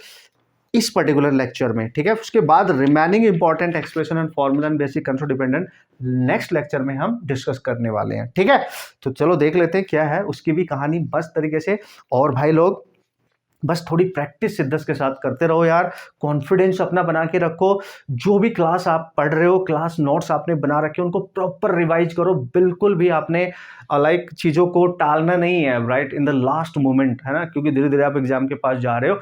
Speaker 1: इस पर्टिकुलर लेक्चर में, ठीक है। उसके बाद remaining important expression and formula and basic control dependent next lecture में हम डिस्कस करने वाले हैं, ठीक है। तो चलो देख लेते हैं क्या है उसकी भी कहानी बस तरीके से। और भाई लोग बस थोड़ी प्रैक्टिस शिद्दत के साथ करते रहो यार, कॉन्फिडेंस अपना बना के रखो। जो भी क्लास आप पढ़ रहे हो, क्लास नोट्स आपने बना रखे, उनको प्रॉपर रिवाइज करो। बिल्कुल भी आपने लाइक चीज़ों को टालना नहीं है, right, in the last moment, है ना, क्योंकि धीरे धीरे आप एग्जाम के पास जा रहे हो।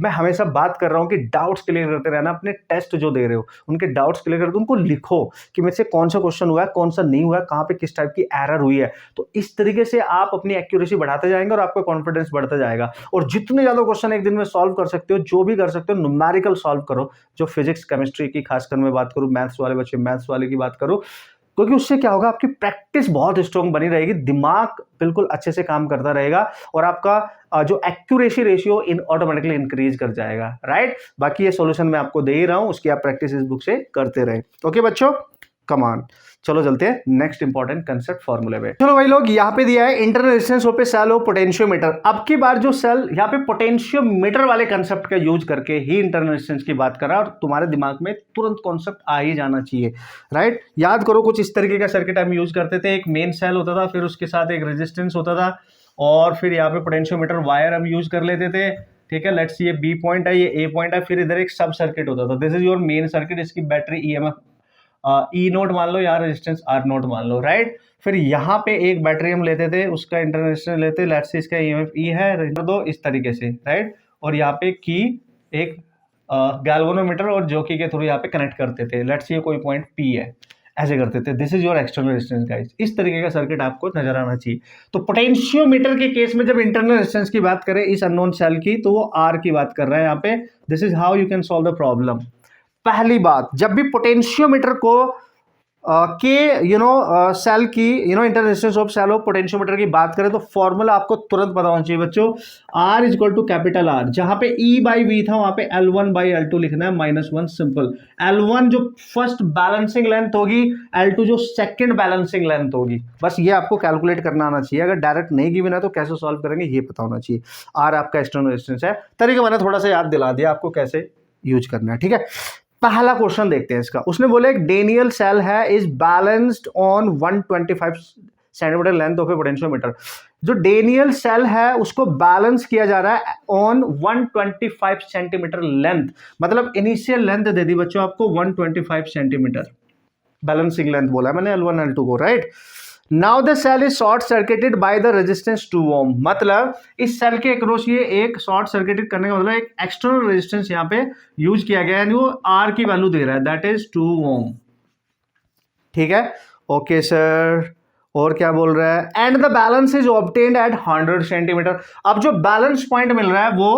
Speaker 1: मैं हमेशा बात कर रहा हूँ कि डाउट्स क्लियर करते रहना, अपने टेस्ट जो दे रहे हो उनके डाउट्स क्लियर करके उनको लिखो कि मेरे से कौन सा क्वेश्चन हुआ है, कौन सा नहीं हुआ है, कहाँ पे किस टाइप की एरर हुई है। तो इस तरीके से आप अपनी एक्यूरेसी बढ़ाते जाएंगे और आपका कॉन्फिडेंस बढ़ता जाएगा। और जितने ज़्यादा क्वेश्चन एक दिन में सॉल्व कर सकते हो, जो भी कर सकते हो, न्यूमेरिकल सॉल्व करो। जो फिजिक्स केमिस्ट्री की खासकर मैं बात करूँ, मैथ्स वाले बच्चे मैथ्स वाले की बात करूँ, क्योंकि उससे क्या होगा, आपकी प्रैक्टिस बहुत स्ट्रॉन्ग बनी रहेगी, दिमाग बिल्कुल अच्छे से काम करता रहेगा और आपका जो accuracy ratio in automatically increase कर जाएगा, राइट। बाकी ये सॉल्यूशन मैं आपको दे ही रहा हूं, उसकी आप प्रैक्टिस इस बुक से करते रहे। ओके बच्चों, कमान, चलो चलते हैं नेक्स्ट इंपॉर्टेंट कंसेप्ट फॉर्मूले पे। चलो भाई लोग, यहाँ पे दिया है internal resistance of a cell of potentiometer. अब की बार जो सेल यहाँ पे पोटेंशियोमीटर वाले कंसेप्ट का यूज करके ही इंटरनल रेजिस्टेंस की बात कर रहा है, और तुम्हारे दिमाग में तुरंत कॉन्सेप्ट आ ही जाना चाहिए, राइट। याद करो, कुछ इस तरीके का सर्किट हम यूज करते थे। एक मेन सेल होता था, फिर उसके साथ एक रेजिस्टेंस होता था, और फिर यहाँ पे पोटेंशियोमीटर वायर हम यूज कर लेते थे, ठीक है। लेट्स ये बी पॉइंट है, ये ए पॉइंट है, फिर इधर एक सब सर्किट होता था। This is your main circuit, इसकी बैटरी ईएमएफ ई नोट मान लो, यहाँ रेजिस्टेंस आर नोट मान लो, राइट। फिर यहाँ पे एक बैटरी हम लेते थे, उसका इंटरनल रेजिस्टेंस लेते, लेट्स से इसका ईएमएफ ई है, दो इस तरीके से, राइट। और यहाँ पे की एक गैल्वेनोमीटर और जॉकी के थ्रू यहाँ पे कनेक्ट करते थे, लेट्स से कोई पॉइंट पी है, ऐसे करते थे। This is your external resistance guys. इस तरीके का सर्किट आपको नजर आना चाहिए। तो पोटेंशियोमीटर के केस में जब इंटरनल रेजिस्टेंस की बात करें इस अननोन सेल की, तो वो आर की बात कर रहा है यहाँ पे। This is how you can solve the problem. पहली बात, जब भी पोटेंशियोमीटर को सेल की internal resistance of cell of potentiometer की बात करें, तो फॉर्मूला आपको तुरंत पता होना चाहिए बच्चों। R is equal to capital R, जहां पे E बाई V था वहां पे L1/L2 लिखना है, -1 सिंपल। L1 जो फर्स्ट बैलेंसिंग लेंथ होगी, L2 जो सेकंड बैलेंसिंग लेंथ होगी, बस ये आपको कैलकुलेट करना आना चाहिए। अगर डायरेक्ट नहीं गिवन है तो कैसे सॉल्व करेंगे ये पता होना चाहिए। R आपका एक्सटर्नल रेजिस्टेंस है। तरीका मैंने थोड़ा सा याद दिला दिया आपको कैसे यूज करना है, ठीक है। पहला क्वेश्चन देखते हैं इसका। उसने बोले एक डेनियल सेल है, is balanced on 125 centimetre length of A potentiometer. जो डेनियल सेल है उसको बैलेंस किया जा रहा है ऑन 125 सेंटीमीटर लेंथ, मतलब इनिशियल लेंथ दे दी बच्चों आपको 125 सेंटीमीटर, बैलेंसिंग लेंथ बोला मैंने L1 L2 को, right. Now the cell is short circuited by the resistance 2 ohm, मतलब इस सेल के अक्रॉस ये एक शॉर्ट सर्किटेड करने का मतलब एक एक्सटर्नल रेजिस्टेंस यहाँ पे यूज किया गया है, यानी वो आर की वैल्यू दे रहा है, दैट इज 2 ओम, ठीक है। ओके सर, और क्या बोल रहा है, and the balance is obtained at 100 centimetre. अब जो बैलेंस पॉइंट मिल रहा है वो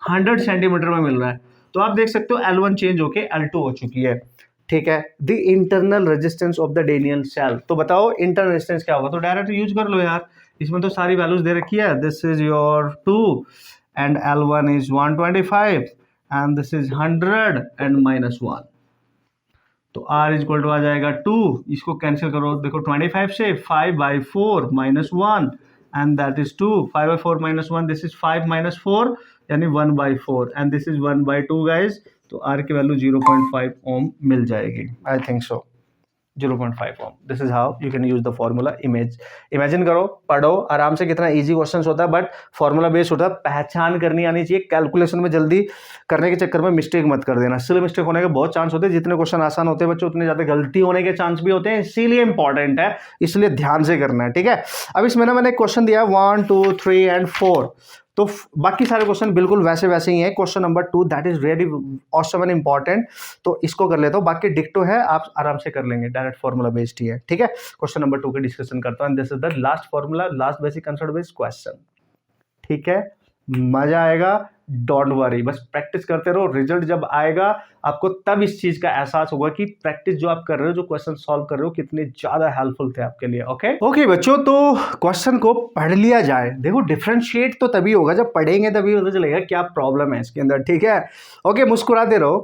Speaker 1: 100 सेंटीमीटर में मिल रहा है, तो आप देख सकते हो L1 चेंज होके L2 हो चुकी है, ठीक है। The internal resistance of the Daniell cell, तो बताओ इंटरनल रेजिस्टेंस क्या होगा, तो डायरेक्ट यूज कर लो यार, इसमें तो सारी वैल्यूज दे रखी है। This is your 2 and L1 is 125 and this is 100 and -1, तो R इज इक्वल टू आ जाएगा 2, इसको कैंसिल करो, देखो 25 से 5/4 -1 and that is 2, 5/4 -1, this is 5 - 4 यानी 1/4 एंड दिस इज 1/2 गाइज। तो R की वैल्यू 0.5 ओम मिल जाएगी, I think so 0.5 ohm. This is how you can use the formula. Imagine करो, पढ़ो आराम से, कितना इजी क्वेश्चन होता है, बट फॉर्मूला बेस्ड होता है, पहचान करनी आनी चाहिए। कैलकुलेशन में जल्दी करने के चक्कर में मिस्टेक मत कर देना, सिर्फ मिस्टेक होने के बहुत चांस होते हैं। जितने क्वेश्चन आसान होते हैं बच्चों, उतने ज्यादा गलती होने के चांस भी होते हैं, इसीलिए इंपॉर्टेंट है, इसलिए ध्यान से करना है, ठीक है। अब इसमें मैंने क्वेश्चन दिया 1 2 3 एंड 4, तो बाकी सारे क्वेश्चन बिल्कुल वैसे वैसे ही हैं। Question number 2 that is really awesome and important, तो इसको कर लेता हूँ, बाकी डिक्टो है, आप आराम से कर लेंगे, डायरेक्ट फॉर्मूला बेस्ड ही है, ठीक है। क्वेश्चन नंबर 2 के डिस्कशन करता हूँ, this is the last formula, last basic concept based question, ठीक है। मजा आएगा, डोंट वरी, बस प्रैक्टिस करते रहो, रिजल्ट जब आएगा आपको तब इस चीज का एहसास होगा कि प्रैक्टिस जो आप कर रहे हो, जो क्वेश्चन सॉल्व कर रहे हो, कितने ज्यादा हेल्पफुल थे आपके लिए। ओके बच्चों, तो क्वेश्चन को पढ़ लिया जाए। देखो डिफरेंशिएट तो तभी होगा जब पढ़ेंगे, तभी पता चलेगा क्या प्रॉब्लम है इसके अंदर, ठीक है। ओके, मुस्कुराते रहो,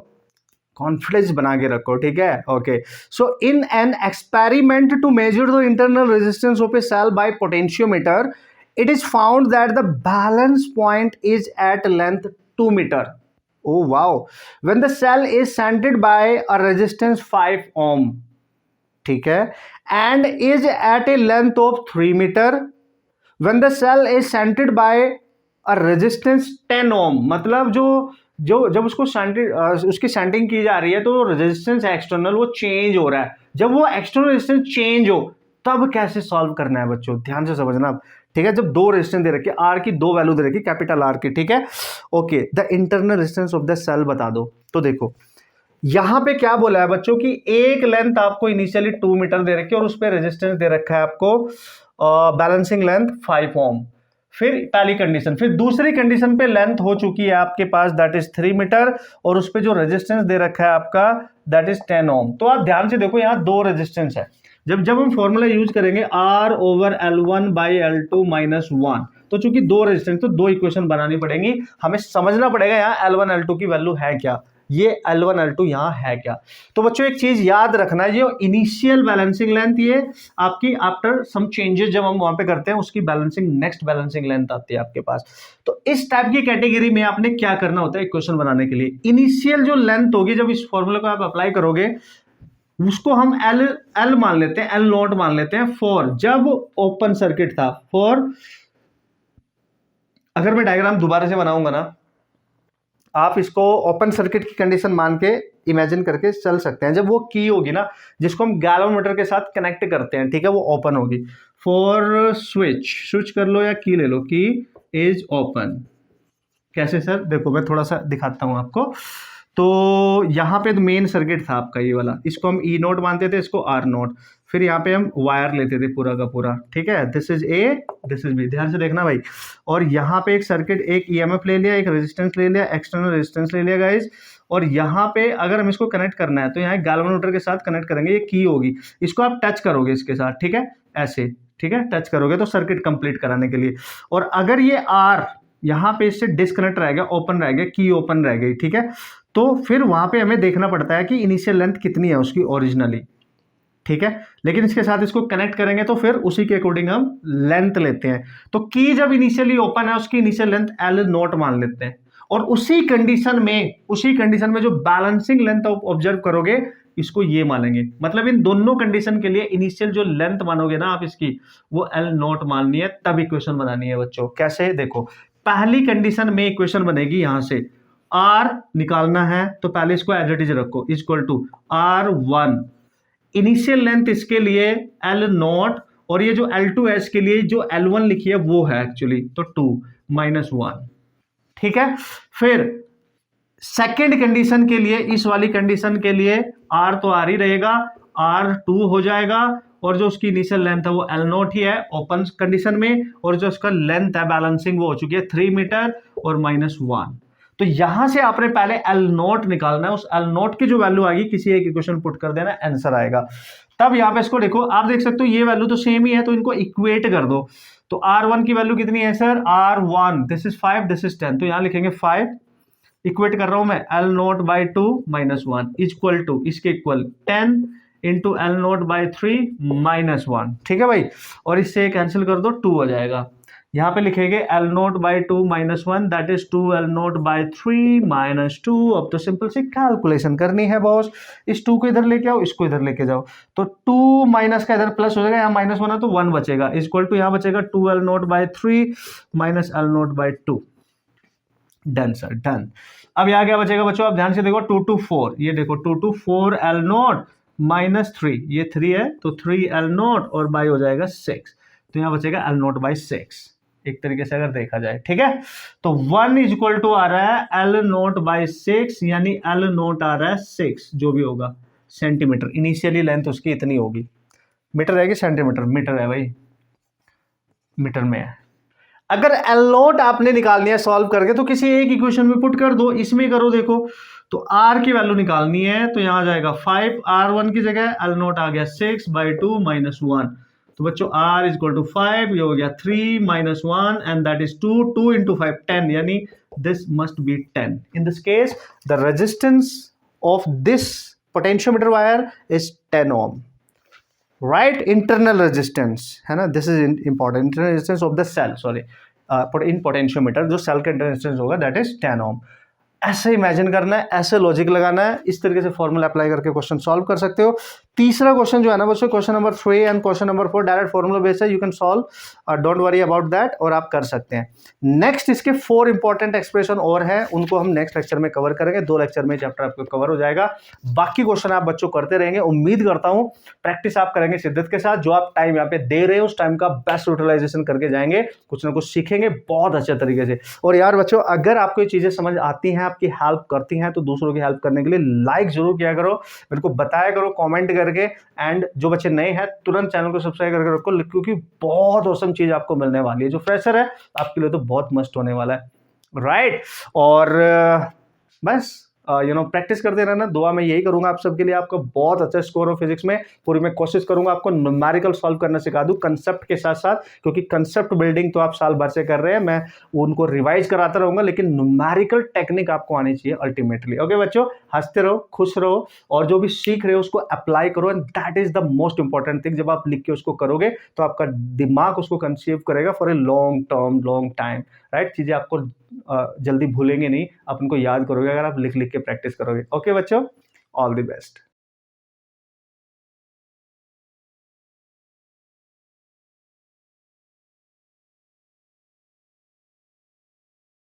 Speaker 1: कॉन्फिडेंस बना के रखो, ठीक है। Okay, so in an experiment to measure the internal resistance of a cell by potentiometer, it is found that the balance point is at length 2 meter. Oh wow, when the cell is shunted by a resistance 5 ohm, ठीक है, and is at a length of 3 meter, when the cell is shunted by a resistance 10 ohm, मतलब जो जब उसको उसकी shunting की जा रही है तो रेजिस्टेंस एक्सटर्नल वो चेंज हो रहा है। जब वो एक्सटर्नल रेजिस्टेंस चेंज हो तब कैसे सॉल्व करना है बच्चों, ध्यान से समझना आप, ठीक है। जब दो रेजिस्टेंस दे रखी है, आर की दो वैल्यू दे रखी है, कैपिटल आर की, ठीक है। Okay, the internal resistance of the cell बता दो। तो देखो यहां पे क्या बोला है बच्चों की एक लेंथ आपको इनिशियली 2 मीटर दे रखी है और उस पर रेजिस्टेंस दे रखा है आपको बैलेंसिंग लेंथ 5 ओम। फिर पहली कंडीशन, फिर दूसरी कंडीशन पे लेंथ हो चुकी है आपके पास, दैट इज 3 मीटर, और उस पर जो रेजिस्टेंस दे रखा है आपका दैट इज 10 ओम। तो आप ध्यान से देखो, यहाँ दो रेजिस्टेंस है, जब जब हम फॉर्मूला यूज करेंगे R/L1/L2 - 1, तो चूंकि दो रेजिस्टेंस तो दो इक्वेशन बनानी पड़ेंगी, हमें समझना पड़ेगा यहाँ L1 L2 की वैल्यू है क्या, ये L1 L2 यहाँ है क्या। तो बच्चों एक चीज याद रखना है, ये इनिशियल बैलेंसिंग लेंथ ये आपकी आफ्टर सम चेंजेस जब हम वहां पे करते हैं उसकी बैलेंसिंग नेक्स्ट बैलेंसिंग लेंथ आती है आपके पास। तो इस टाइप की कैटेगरी में आपने क्या करना होता है इक्वेशन बनाने के लिए, इनिशियल जो लेंथ होगी जब इस फॉर्मूले को आप अप्लाई करोगे उसको हम एल मान लेते हैं, एल नॉट मान लेते हैं फॉर जब ओपन सर्किट था। फॉर अगर मैं डायग्राम दोबारा से बनाऊंगा ना, आप इसको ओपन सर्किट की कंडीशन मान के इमेजिन करके चल सकते हैं। जब वो की होगी ना जिसको हम गैल्वेनोमीटर के साथ कनेक्ट करते हैं, ठीक है, वो ओपन होगी। फॉर स्विच कर लो या की ले लो, की इज ओपन। कैसे सर, देखो मैं थोड़ा सा दिखाता हूं आपको। तो यहाँ पे तो मेन सर्किट था आपका ये वाला, इसको हम ई नोट मानते थे, इसको आर नोट, फिर यहाँ पे हम वायर लेते थे पूरा का पूरा, ठीक है, this is A this is B, ध्यान से देखना भाई। और यहाँ पे एक सर्किट, एक ईएमएफ ले लिया, एक रेजिस्टेंस ले लिया, एक्सटर्नल रेजिस्टेंस ले लिया गाइज। और यहाँ पे अगर हम इसको कनेक्ट करना है तो यहाँ गैल्वेनोमीटर के साथ कनेक्ट करेंगे, ये की होगी, इसको आप टच करोगे इसके साथ, ठीक है, ऐसे, ठीक है, टच करोगे तो सर्किट कंप्लीट कराने के लिए। और अगर ये आर यहाँ पे इससे डिस्कनेक्ट रह गया, ओपन रह गया, की ओपन रह गई, ठीक है, तो फिर वहां पे हमें देखना पड़ता है कि इनिशियल लेंथ कितनी है उसकी ओरिजिनली, ठीक है। लेकिन इसके साथ इसको कनेक्ट करेंगे तो फिर उसी के अकॉर्डिंग हम लेंथ लेते हैं। तो की जब इनिशियली ओपन है उसकी इनिशियल लेंथ एल नॉट मान लेते हैं, और उसी कंडीशन में जो बैलेंसिंग लेंथ ऑब्जर्व करोगे इसको ये मानेंगे। मतलब इन दोनों कंडीशन के लिए इनिशियल जो लेंथ मानोगे ना आप इसकी, वो एल नॉट माननी है, तब इक्वेशन बनानी है बच्चों। कैसे, देखो पहली कंडीशन में इक्वेशन बनेगी, यहां से R निकालना है तो पहले इसको एज इट इज रखो, equal to R1 initial length इसके लिए L नॉट, और ये जो L2 है इसके लिए जो L1 लिखी है वो है एक्चुअली, तो 2 - 1, ठीक है। फिर सेकेंड कंडीशन के लिए, इस वाली कंडीशन के लिए R तो R ही रहेगा, R2 हो जाएगा, और जो उसकी इनिशियल लेंथ है वो L नॉट ही है ओपन कंडीशन में, और जो उसका लेंथ है बैलेंसिंग वो हो चुकी है 3 मीटर और -1। तो यहां से आपने पहले L नॉट निकालना है, उस L नॉट की जो वैल्यू आएगी किसी एक इक्वेशन पुट कर देना, आंसर आएगा। तब यहां पे इसको देखो, आप देख सकते हो ये वैल्यू तो सेम ही है, तो इनको इक्वेट कर दो। तो R1 की वैल्यू कितनी है sir, R1 this is 5 this is 10, तो यहां लिखेंगे 5, इक्वेट कर रहा हूं मैं L nought by 2 -1 equal to, इसके equal 10 into L nought by 3 -1, ठीक है भाई। और इससे कैंसिल कर दो, 2 हो जाएगा। यहाँ पे लिखेंगे L nought by 2 -1 that is 2 L nought by 3 -2। अब तो सिंपल सी कैलकुलेशन करनी है बॉस, इस 2 को इधर लेके आओ, इसको इधर लेके जाओ, तो 2 माइनस का इधर प्लस हो जाएगा, यहाँ -1 है तो 1 बचेगा, इक्वल टू यहाँ बचेगा 2 L nought by 3 -L nought by 2। Done sir, done. अब यहाँ क्या बचेगा बच्चों, आप ध्यान से देखो, 2 to 4, ये देखो 2 to 4 L नॉट -3, ये 3 है तो 3 L नॉट और बाई हो जाएगा 6, तो यहाँ बचेगा L नॉट बाई 6, एक तरीके से अगर देखा जाए, ठीक है। तो 1 इज इक्वल टू आ रहा है L नॉट बाई 6, यानी L नॉट आ रहा है 6, जो भी होगा सेंटीमीटर, इनिशियली लेंथ उसकी इतनी होगी, मीटर रहेगी, सेंटीमीटर, मीटर है भाई, मीटर में है। अगर L नॉट आपने निकालनी है सॉल्व करके तो किसी एक इक्वेशन में पुट कर दो, इसमें करो, देखो तो R की वैल्यू निकालनी है तो यहां जाएगा 5, R1 की जगह L नॉट आ गया 6 बाई 2 -1, तो बच्चों R इज इक्वल टू 5, ये हो गया 3 -1 एंड दैट इज 2, 2 into 5 10, यानी this must be 10। In this case the resistance of this potentiometer wire is 10 ohm, right. Internal resistance है ना, this is important, internal resistance of the cell, sorry in potentiometer जो cell का internal resistance होगा that is 10 ohm। ऐसे imagine करना है, ऐसे logic लगाना है, इस तरीके से फॉर्मूला अप्लाई करके क्वेश्चन सॉल्व कर सकते हो। तीसरा क्वेश्चन जो है ना बच्चों, question number 3 and question number 4 direct formula based है, you can solve, don't worry about that, और आप कर सकते हैं। नेक्स्ट इसके 4 इंपॉर्टेंट एक्सप्रेशन और है, उनको हम नेक्स्ट लेक्चर में कवर करेंगे, 2 लेक्चर में चैप्टर आपको कवर हो जाएगा। बाकी क्वेश्चन आप बच्चों करते रहेंगे, उम्मीद करता हूं प्रैक्टिस आप करेंगे शिद्दत के साथ, जो आप टाइम यहाँ पे दे रहे हो उस टाइम का बेस्ट यूटिलाइजेशन करके जाएंगे, कुछ ना कुछ सीखेंगे बहुत अच्छे तरीके से। और यार बच्चों, अगर आपको ये चीजें समझ आती हैं, आपकी हेल्प करती हैं, तो दूसरों की हेल्प करने के लिए लाइक जरूर किया करो, मेरे को बताया करो कमेंट करके, एंड जो बच्चे नए हैं तुरंत चैनल को सब्सक्राइब करके रखो, क्योंकि बहुत औसम चीज आपको मिलने वाली है। जो फ्रेशर है आपके लिए तो बहुत मस्त होने वाला है, राइट। और बस प्रैक्टिस करते रहना। दुआ मैं यही करूंगा आप सबके लिए, आपका बहुत अच्छा स्कोर हो फिजिक्स में। पूरी मैं कोशिश करूंगा आपको न्यूमेरिकल सॉल्व करना सिखा दूं कंसेप्ट के साथ साथ, क्योंकि कंसेप्ट बिल्डिंग तो आप साल भर से कर रहे हैं, मैं उनको रिवाइज कराता रहूंगा, लेकिन न्यूमेरिकल टेक्निक आपको आनी चाहिए अल्टीमेटली। ओके बच्चों, हंसते रहो, खुश रहो, और जो भी सीख रहे हो उसको अप्लाई करो, and that is the most important thing. जब आप लिख के उसको करोगे तो आपका दिमाग उसको कंसीव करेगा for a long term, long time, right. चीजें आपको जल्दी भूलेंगे नहीं, आप उनको याद करोगे अगर आप लिख लिख के प्रैक्टिस करोगे। ओके बच्चों, ऑल द बेस्ट।